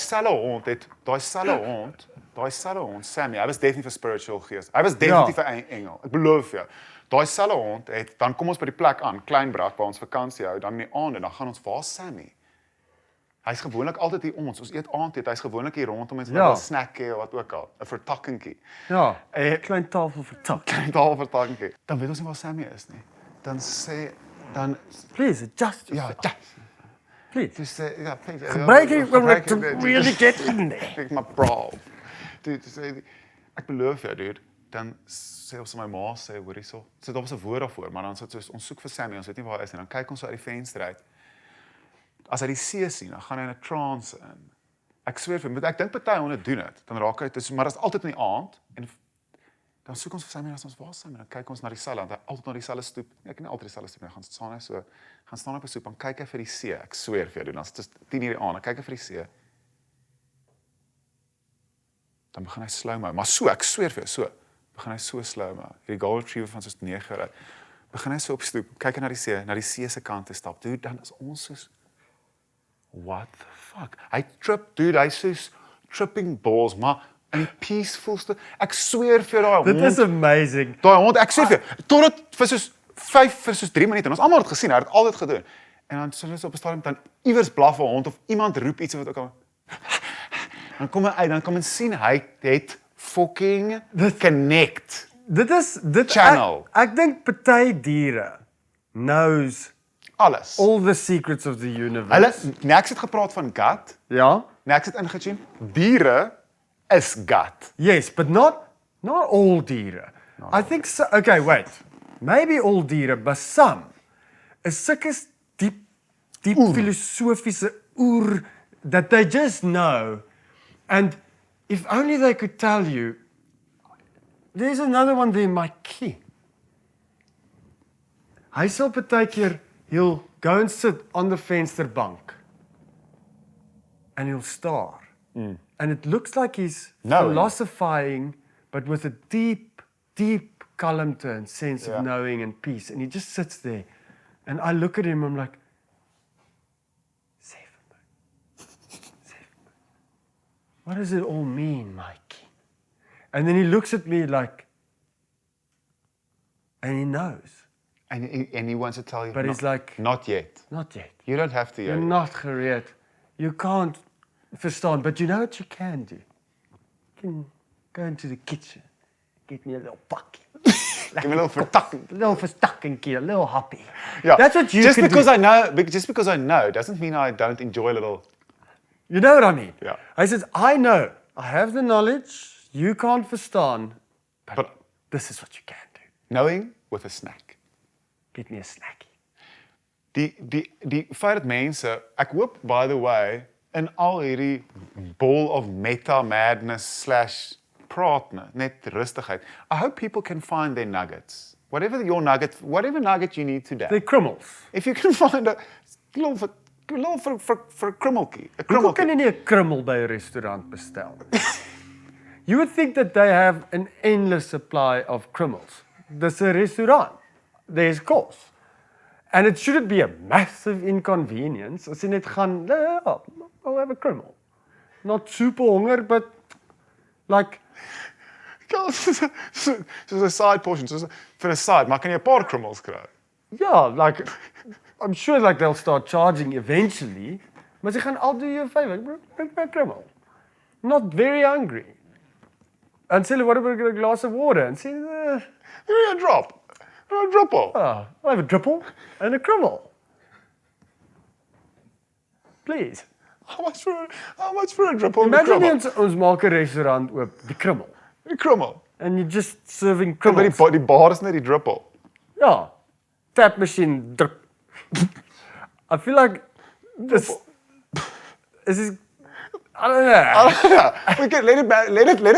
selfe hond, Sammy, hy was definitief 'n spiritual gees. Hy was definitief 'n engel. Ek beloof jou. Daai selfe hond het dan kom ons by die plek aan, Kleinbrak waar ons vakansie hou, dan in die aande, dan gaan ons waar Sammy. Hy's gewoonlik altyd hier ons eet aandete, hy's gewoonlik hier rondom mense wat 'n snackie of wat ook al, 'n vertakkingkie. Ja, 'n klein tafel vertak. Klein vertakkingkie. Dan weet ons nie waar Sammy is nie. Dan Please adjust ja, yourself. ja. Please. Dis ja, please. Gebruik jy om to really get in there. Ek my bra. Dude, sê ek beloof jou, dude. Dan sê ons my ma sê hoor hierso. Sit op 'n woord daarvoor, maar dan sit ons soek vir Sammy, ons weet nie waar hy is nie. Dan kyk ons uit die venster uit. As hy die see sien, dan gaan hy in 'n trance in. Ek sweer vir, ek dink party honde doen dit. Dan raak hy dit, maar dit is altyd in die aand en dan soek ons vir Sammy, as ons waar is Sammy, dan kyk ons na die selle, want hy altyd na dieselfde stoep. Ek nie altyd dieselfde stoep nie, gaan staan op 'n stoep en kyk hy vir die see. Ek sweer vir jou, doen, dan is dit 10:00 die aand, dan kyk hy vir die see. Dan begin hy slow-mo, maar so, ek sweer vir jou, so. Begin hy so slow-mo. Hierdie golden retriever van soos 9 uit. Begin hy so op stoep, kyk hy na die see se kant te stap. Dude, dan is ons soos what the fuck? Hy trip, dude, hy soos tripping balls, maar in die peacefulste. Ek sweer vir daai hond. Dit is amazing. Daai hond, ek sê vir jou, totdat vir soos 3 minute en ons almal het gesien, hy het dit altyd gedoen. En dan sien ons op 'n stadium dan iewers blaf 'n hond of iemand roep iets of wat ook al. Dan kom hy uit, dan kom ons sien hy het fucking connect. Dit Channel. Ek dink party diere knows Alles. all the secrets of the universe. Hulle Nex het gepraat van gut. Ja? Nex het ingetune. Diere is gut. Yes, but not all diere. I think so, okay, wait. Maybe all diere, but some is sulke diep filosofiese oer that they just know. And if only they could tell you, there's another one there, my key. Hy sal partykeer, he'll go and sit on the vensterbank and he'll stare. And it looks like he's philosophizing, but with a deep calmte and sense of knowing and peace. And he just sits there. And I look at him, I'm like, what does it all mean, Mikey? And then he looks at me like, and he knows. And he wants to tell you, But he's like, not yet. not yet. You don't have to You're yet. not gereed. You can't verstaan. But you know what you can do? You can go into the kitchen, get me a little bucket. Give me a little vertakking. A little vertakking, a little hoppy. Yeah. That's what you just can because do. just because I know doesn't mean I don't enjoy a little. You know what I mean? Yeah. I said, I know. I have the knowledge. You can't verstaan. But this is what you can do. Knowing with a snack. Get me a snackie. Die feit dat mense, ek hoop by the way, in al hierdie ball of meta madness / praat net rustigheid. I hope people can find their nuggets. Whatever nugget you need today. The krummels. If you can find a little for a krummeltjie. Hoekom kan jy nie 'n krummel by 'n restaurant bestel? You would think that they have an endless supply of krummels. Dis 'n restaurant. There's course. And it shouldn't be a massive inconvenience as jy net gaan, I'll have a krummel. Not super honger, but like Soos 'n side portion, soos vir 'n side, maar kan jy 'n paar krummels kry? yeah, like I'm sure like they'll start charging eventually. Maar ze gaan, I'll do you a favor, bring me a krummel. Not very hungry. And say, what about a glass of water? And say, Give me a drop. A drupple. I'll have a drupple and a krummel. Please. How much for a drupple and a Imagine krummel? ons maak 'n restaurant oop, die krummel. Die krummel. And you're just serving Maar krummels. die bar is net die druppel. Ja. Tap machine druk. I feel like this is I don't know. We can let it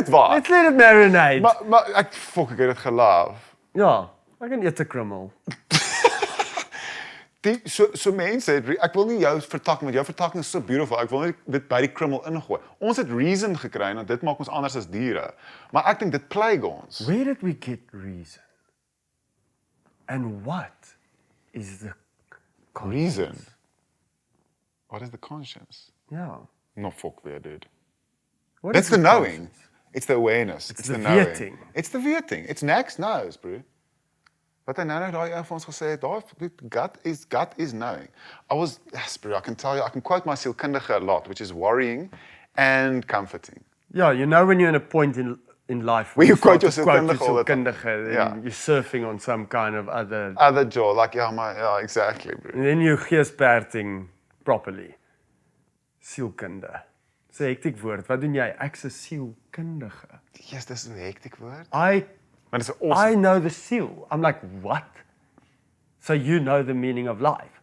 vibe. Let's let it marinate. Maar ek het dit gelief. Ja. Ek kan eet 'n krummel. So mense, ek wil nie jou vertakking, want jou vertakking is so beautiful, ek wil nie dit by die krummel ingooi. Ons het reason gekry, en dit maak ons anders as diere. Maar ek dink dit plague ons. Where did we get reason? And what is the Reason? What is the conscience? Yeah. No, fuck there, dude. What That's is the knowing. conscience? It's the awareness. It's the the knowing. weting. It's the weting. It's next knows, bro. Wat hy nou daai een van ons gesê het, gut is knowing. Yes, bro, I can tell you, I can quote my sielkundige a lot, which is worrying and comforting. Yeah, you know when you're in a point in life Where you quote start to your sielkundige all the time. sielkundige, and Yeah. you're surfing on some kind of other, Other jaw, like, yeah, exactly, bro. and then you're geesperding properly. Sielkunde. Dis 'n hektiek woord. Wat doen jy? Ek's 'n sielkundige. Yes, dis 'n hektiek woord. I Maar dis 'n awesome. know the siel. I'm like, what? So you know the meaning of life.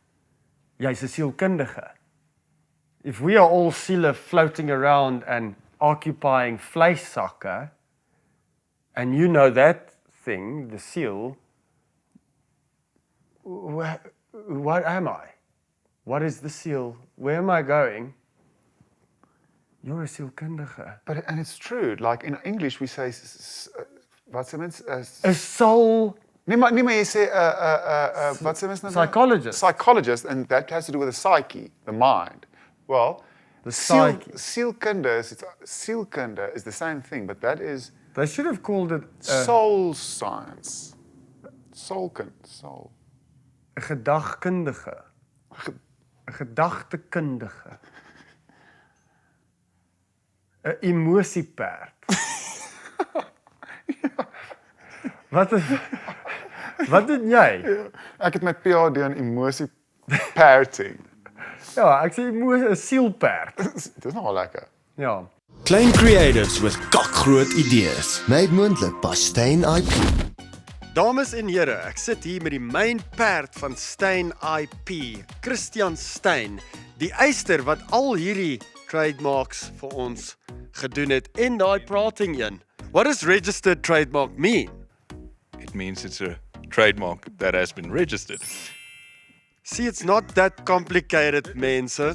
Jy's 'n sielkundige. If we are all siele floating around and occupying vleissakke, and you know that thing, the seal, what am I? What is the seal? Where am I going? You're a sielkundige. And it's true, like in English we say, wat sê mens? A soul Nee, maar jy sê, wat sê mens nou? psychologist. Psychologist, and that has to do with the psyche, the mind. Well, The psyche. Sielkunde is the same thing, but that is They should have called it soul science. Soul. 'n gedagkundige. 'n gedagtekundige. 'n emosieperd. Wat doen jy? Ek het my PhD in emosie parenting. Ja, ek sê 'n sielperd. Dis nogal lekker. Ja. Klein Creatives with Kakgroot idees. Made moontlik by STEYN IP. Dames en here, ek sit hier met die myn perd van STEYN IP, Christian Steyn, die eyster wat al hierdie trademarks vir ons gedoen het en daai Praating een. What does registered trademark mean? It means it's a trademark that has been registered. See, it's not that complicated, mense.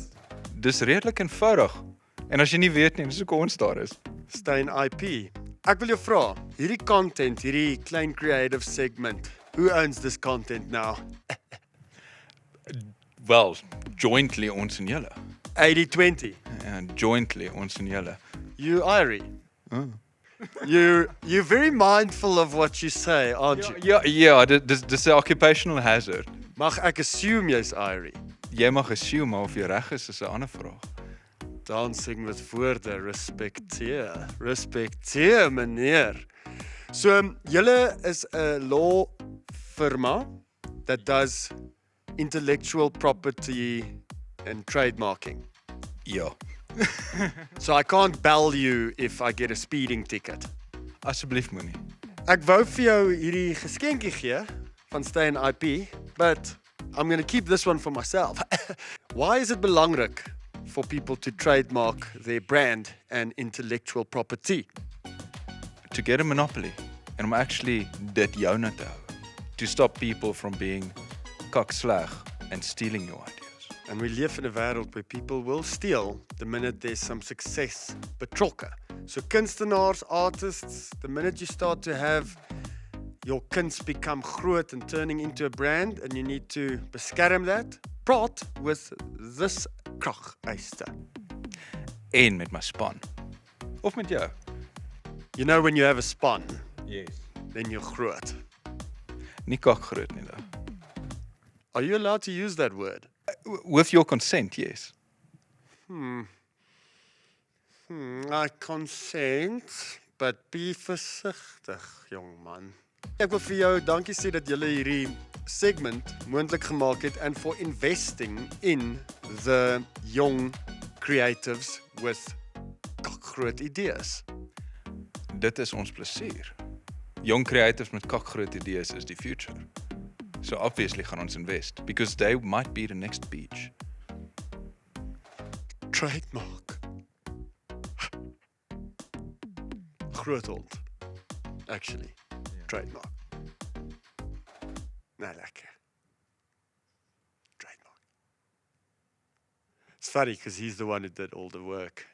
Dis redelik eenvoudig. En as jy nie weet nie, dis hoekom ons daar is. STEYN IP. Ek wil jou vra, hierdie content, hierdie Klein Creatives segment, who owns this content now? Wel, jointly ons en julle. 80-20. And jointly ons en julle. You Irie. You're very mindful of what you say, aren't you? Ja, dis 'n occupational hazard. Mag ek assume jy's Irie? Jy mag assume, maar of jy reg is 'n ander vraag. Dancing with woorde, respekteer meneer. So, julle is 'n law firma that does intellectual property and trademarking. Ja, So I can't bell you if I get a speeding ticket. asseblief moenie. Ek wou vir jou hierdie geskenkie gee van STEYN IP, but I'm going to keep this one for myself. Why is it belangrik for people to trademark their brand and intellectual property? To get a monopoly en om actually dit joune te hou. To stop people from being kaksleg and stealing your ideas. And we live in a wêreld where people will steal the minute there's some success betrokke. So kunstenaars, artists, the minute you start to have your kunst become groot and turning into a brand and you need to beskerm that, praat with this krageyster. En met my span. Of met jou. You know when you have a span, Yes. then you're groot. Nie kakgroot nie though. Are you allowed to use that word? With your consent, yes. I consent, but be versigtig, jong man. Ek wil vir jou dankie sê dat julle hierdie segment moontlik gemaak het and for investing in the young creatives with kakgroot idees. Dit is ons plesier. Young creatives met kakgroot idees is die future. So obviously gaan ons invest because they might be the next beach. Trademark. Groothond. Actually, trademark. Nou, lekker. Trademark. It's funny because he's the one who did all the work.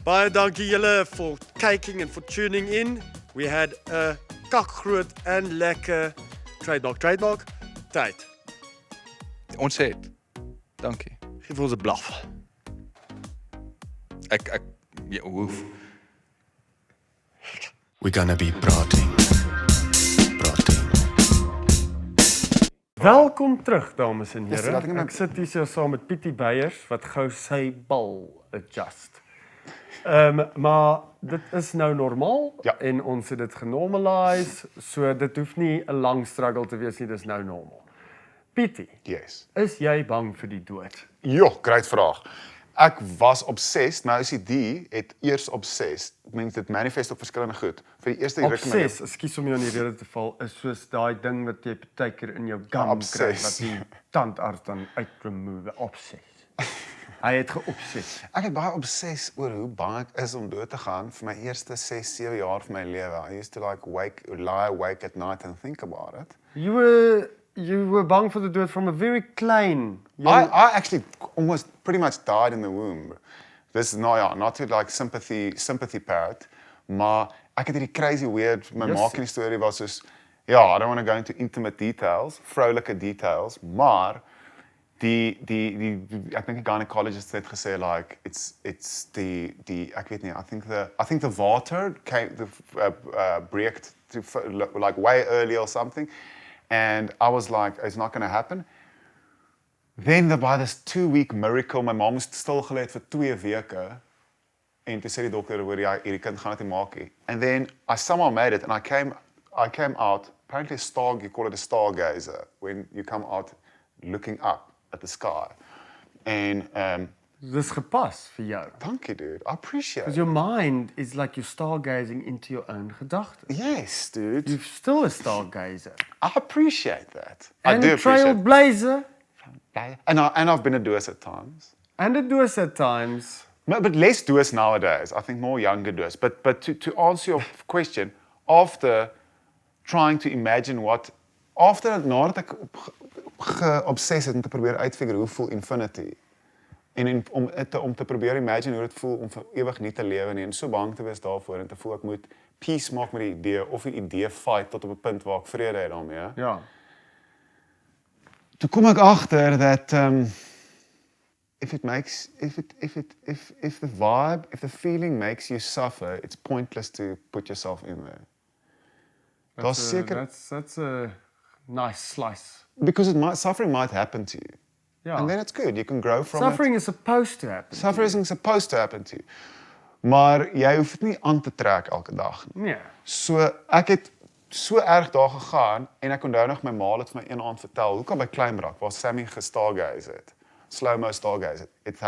Baie dankie julle for kyking and for tuning in. We had a kakgroot en lekker trademark tyd. Ons het. Dankie. Geef ons 'n blaf. Ja, hoef. We're gonna be praating. Welkom terug, dames en Yes, here. laat ek net- Ek sit hier so saam met Pietie Beyers wat gou sy bal adjust. Maar dit is nou normaal Ja. en ons het dit genormalise, so dit hoef nie 'n lang struggle te wees nie, dis nou normaal. Pietie, Yes. is jy bang vir die dood? Jo, great vraag. Ek was obsessed, my OCD het eers obsessed. Mense dit manifest op verskillende goed. Vir die eerste ruk in my lewe- Obses, ekskuus om jou in die rede te val, is soos daai ding wat jy partykeer in jou gum kry obses. wat die tandarts dan uitremove. Obses. Hy het geobses. Ek het baie obsess oor hoe bang ek is om dood te gaan vir my eerste 6-7 jaar van my lewe. I used to like lie awake at night and think about it. You were bang for the dood from a very klein. I actually almost pretty much died in the womb. This is not to like sympathy parrot, maar ek het hierdie crazy weird, my Yes. maak in die storie was soos, ja, I don't want to go into intimate details, vroulike details, maar die ek dink die gynecologist het gesê like it's the ek weet nie, I think the water breaked like way early or something, and I was like, it's not going to happen. Then by this 2-week miracle, my mom moest stilgelê het vir 2 weke. En toe sê die dokter hoor jy hierdie kind gaan dit nie maak nie. And then I somehow made it and I came out, apparently you call it a stargazer, when you come out looking up at the sky. En Dis gepas vir jou. dankie dude, I appreciate Because it. your mind is like you're stargazing into your own gedagtes. Yes, dude. You're still a stargazer. I appreciate that. I And do a appreciate trailblazer. that. And I've been a doos at times. And a doos at times. But less doers nowadays. I think more younger doers. But to answer your question, after trying to imagine nadat ek geobsess het om te probeer uitfigure hoe voel infinity. En om te probeer imagine hoe dit voel om vir ewig nie te lewe nie en so bang te wees daarvoor en te voel ek moet peace maak met die idee of die idee fight tot op 'n punt waar ek vrede het daarmee. Ja. Toe kom ek agter dat if the feeling makes you suffer, it's pointless to put yourself in there. That's a nice slice. Because suffering might happen to you. Ja. And then it's good. You can grow from Suffering it. is supposed to happen. Suffering is supposed to happen to you. Maar jy hoef dit nie aan te trek elke dag nie. Nee. So ek het so erg daar gegaan en ek onthou nog my ma het vir my een aand vertel, hoekom by Klein waar Sammy gestargaze het. Slow-mo stargaze. Het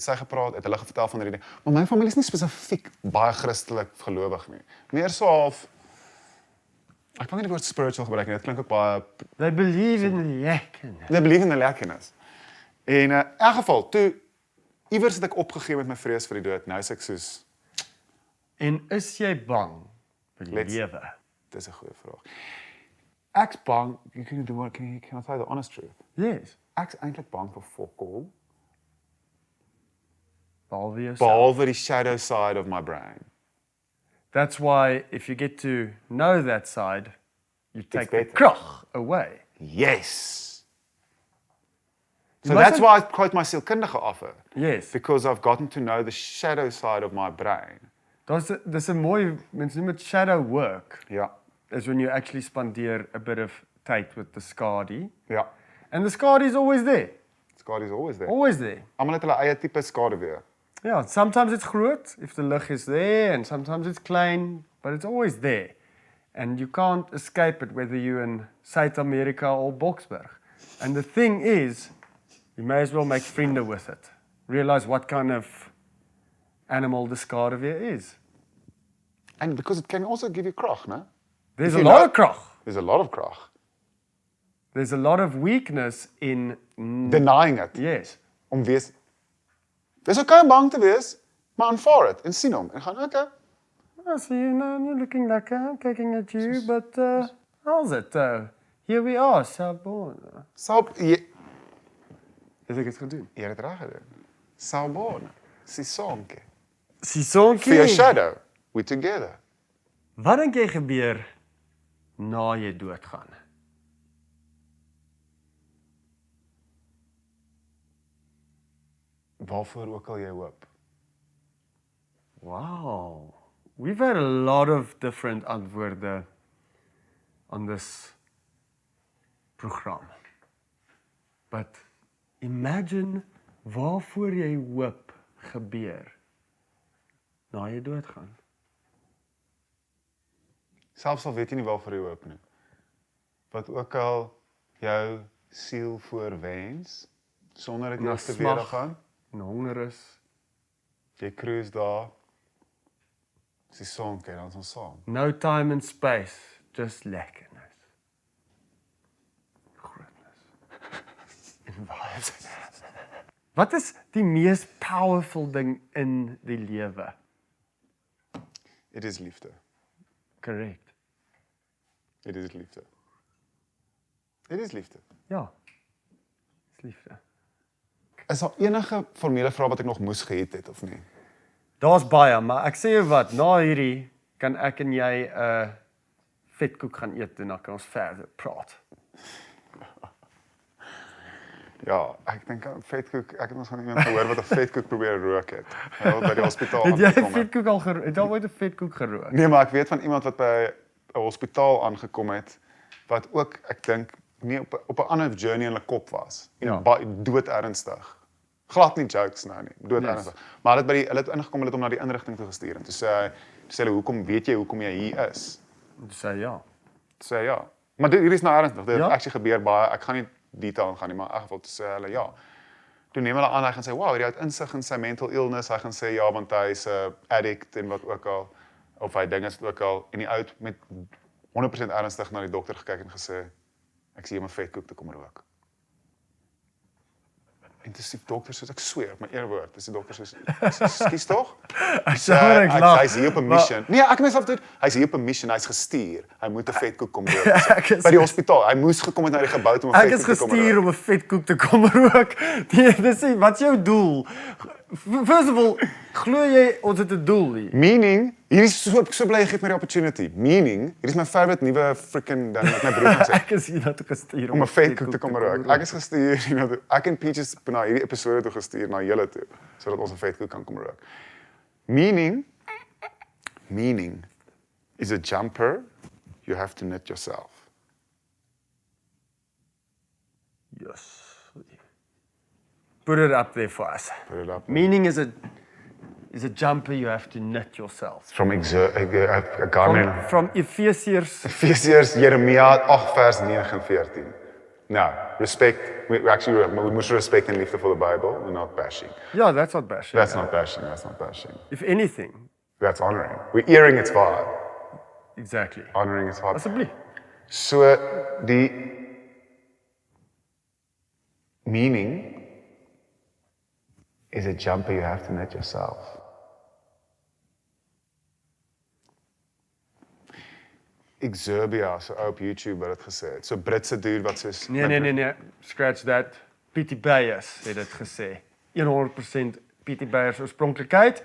sy gepraat, het hulle vertel van hierdie ding. Maar my familie is nie spesifiek baie Christelik gelowig nie. Meer so half ek kan nie die woord spiritual gebruik nie. Dit klink ook baie They believe in lekker. they believe in the lekkernis. En in elk geval, toe iewers het ek opgegee met my vrees vir die dood. Nou is ek soos En is jy bang vir die Let's- lewe? dis 'n goeie vraag. Ek's bang, can I tell you the honest truth? Yes. Ek's eintlik bang vir fokol, Behalwe jouself. behalwe die shadow side of my brain. That's why if you get to know that side, you take the better. krag away. Yes. So mustn't- that's why I quote my sielkundige offer. Yes. Because I've gotten to know the shadow side of my brain. Dis 'n mooi, mense noem dit shadow work. Ja. Is when you actually spandeer a bit of tyd with the skadu. Ja. And the skadu is always there. Skade is always there. Always there. Almal het hulle eie tipe skade weer. Yeah, sometimes it's groot if the lig is there, and sometimes it's klein, but it's always there. And you can't escape it whether you're in Suid-Amerika or Boksburg. And the thing is, you may as well make vriende with it. Realize what kind of animal the skaduweer is. And because it can also give you krag, né? There's If a you lot know- of krag. There's a lot of krag. There's a lot of weakness in... Denying it. Yes. Om wees. Dis okay om bang te wees, maar aanvaar dit en sien hom en gaan okay. I see you now, you're looking like I'm kicking at you, but how's it? Here we are, Sabona. Jy Het ek dit gedoen? het dit reg gedoen. Sabona. Sisonke. Sisonkie. For your shadow, we together. Wat dink jy gebeur na jy doodgaan? Waarvoor ook al jy hoop. Wow. We've had a lot of different antwoorde on this program. But imagine waarvoor jy hoop gebeur na jy doodgaan. Selfs al weet jy nie waarvoor jy hoop nie. Wat ook al jou siel voorwens, sonder dat jy Na te smag. weer gaan, En honger is. jy cruise daar, dis die sonke, dan is ons saam. No time and space, just lekkerness. Grootness. En vibes. Wat is die mees powerful ding in die lewe? It is liefde. Correct. It is liefde. It is liefde. Ja. Dis liefde. Is daar enige formele vraag wat ek nog moes gehad het of nie? Daar's baie, maar ek sê jou wat, na hierdie kan ek en jy 'n vetkoek gaan eet en dan kan ons verder praat. Ja, ek dink aan vetkoek, ek het ons van iemand gehoor wat 'n vetkoek probeer rook het. Hy het by die hospitaal Het jy aangekom. vetkoek al gerook? Het jy ooit 'n vetkoek gerook? Nee, maar ek weet van iemand wat by 'n hospitaal aangekom het wat ook, ek dink, nie op 'n ander journey in hulle kop was. En Ja. doodernstig. Glad nie jokes nou nie, doodernstig. Yes. Maar hulle het ingekom, hulle het hom na die inrigting toe gestuur en toe sê hulle, hoekom weet jy hoekom jy hier is? Toe sê ja. Toe sê hy, ja. Maar hier is nou ernstig. Dit Ja? het actually gebeur baie. Ek gaan nie detail ingaan nie, maar in elk geval toe sê hulle ja. Toe neem hulle aan, hy gaan sê, wow, hy het insig in sy mental illness. Hy gaan sê ja, want hy is 'n addict en wat ook al, of hy ding is ook al, en die oud met 100% ernstig na die dokter gekyk en gesê, ek sien jy 'n vetkoek te kom rook. En dis die dokter soos, ek sweer, op my eerwoord, dis die dokter soos, skus tog? Hy's hier op 'n mission. Nee, ek myself doen, hy's hier op 'n mission, hy's gestuur. Hy moet 'n vetkoek kom rook. By die hospitaal, hy moes gekom het na die gebou om 'n Ek vetkoek is te kom rook. gestuur om 'n vetkoek te kom rook. Dis wat is jou doel? First of all, glo jy ons het 'n doel hier? Meaning, hier is so bly jy gee my die opportunity. Meaning, hier is my favorite nuwe freaking ding wat my broer gesê. Ek is hier naartoe gestuur Om 'n vetkoek te kom rook. Ek is gestuur hiernatoe. Ek en Pietie is na hierdie episode toe gestuur na julle toe sodat ons 'n vetkoek kan kom rook. Meaning is a jumper you have to knit yourself. Yes. Put it up there for us. Put it up. Meaning is a jumper you have to knit yourself. From Garmin. From Efesiërs. Efesiërs Jeremia 8 vers 9 en 14. Now, respect, we must respect and liefde for the Bible, we're not bashing. Ja, that's not bashing. That's not bashing. If anything. That's honoring. We're earing its vibe. Exactly. Honoring its vibe. Asseblief. So, die meaning is a jumper you have to knit yourself. Exerbia, so op YouTube wat het gesê het. So Britse dude wat soos Nee. Scratch that. Pietie Beyers het dit gesê. 100% Pietie Beyers oorspronklikheid.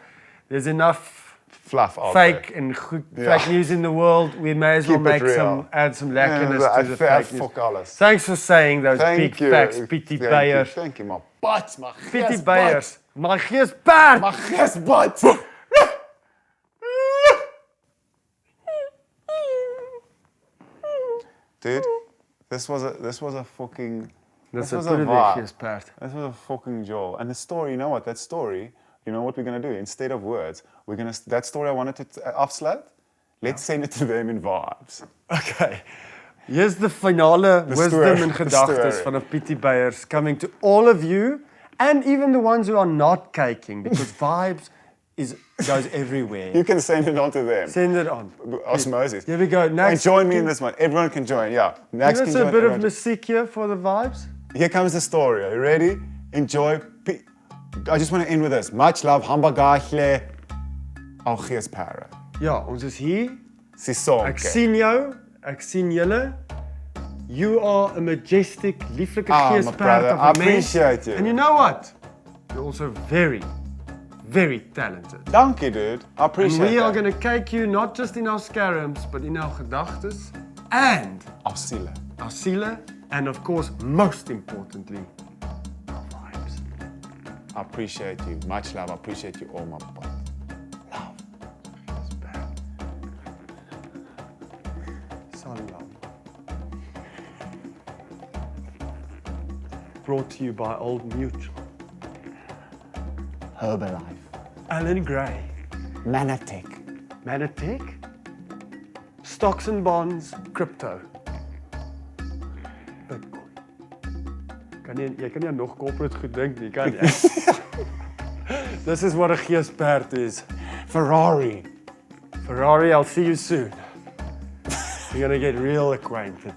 There's enough fluff out fake and good fake news in the world. We may as well Keep it real. add some lekkerness to the fake news. Fuck alles. Thanks for saying those Thank big you. facts, Pietie Beyers. Thank you, maar bats, maar Pietie Beyers. Maar geesperd. Maar geesperd. Dude, this was a fucking Dis was 'n a goeie vibe. geesperd. This was a fucking jewel. And the story, you know what? That story, you know what we're going to do? Instead of words, that story I wanted to afsluit, let's send it to them in vibes. Okay. Here's the finale wisdom story, and the gedagtes story. van 'n Pietie Beyers coming to all of you and even the ones who are not caking because vibes goes everywhere. You can send it on to them. Send it on. Osmosis. Here we go. And Next. join me in this one. Everyone can join, yeah. Next Give can us a join. bit of everyone. music here for the vibes. Here comes the story. Are you ready? Enjoy. I just want to end with this. Much love. Hambagahle. Al geesperd. Ja, ons is hier. Sisonke. Ek sien jou. Ek sien julle. You are a majestic, lieflike my geesperd brother, of I a mens. appreciate you. And you know what? You're also very, very talented. Dankie, dude. I And appreciate we are that. going to cake you not just in our scarums, but in our gedagtes and Our siele. our siele, and of course, most importantly, our vibes. I appreciate you. Much love. I appreciate you all, my papa. Love. Salam. Brought to you by Old Mutual. Herbalife. Alan Gray. Manic. Manic. Stocks and bonds, crypto. Bitcoin. Jy kan nie nog corporate goed dink nie, kan jy? This is what a geesperd is. Ferrari. Ferrari, I'll see you soon. We're gonna get real acquainted.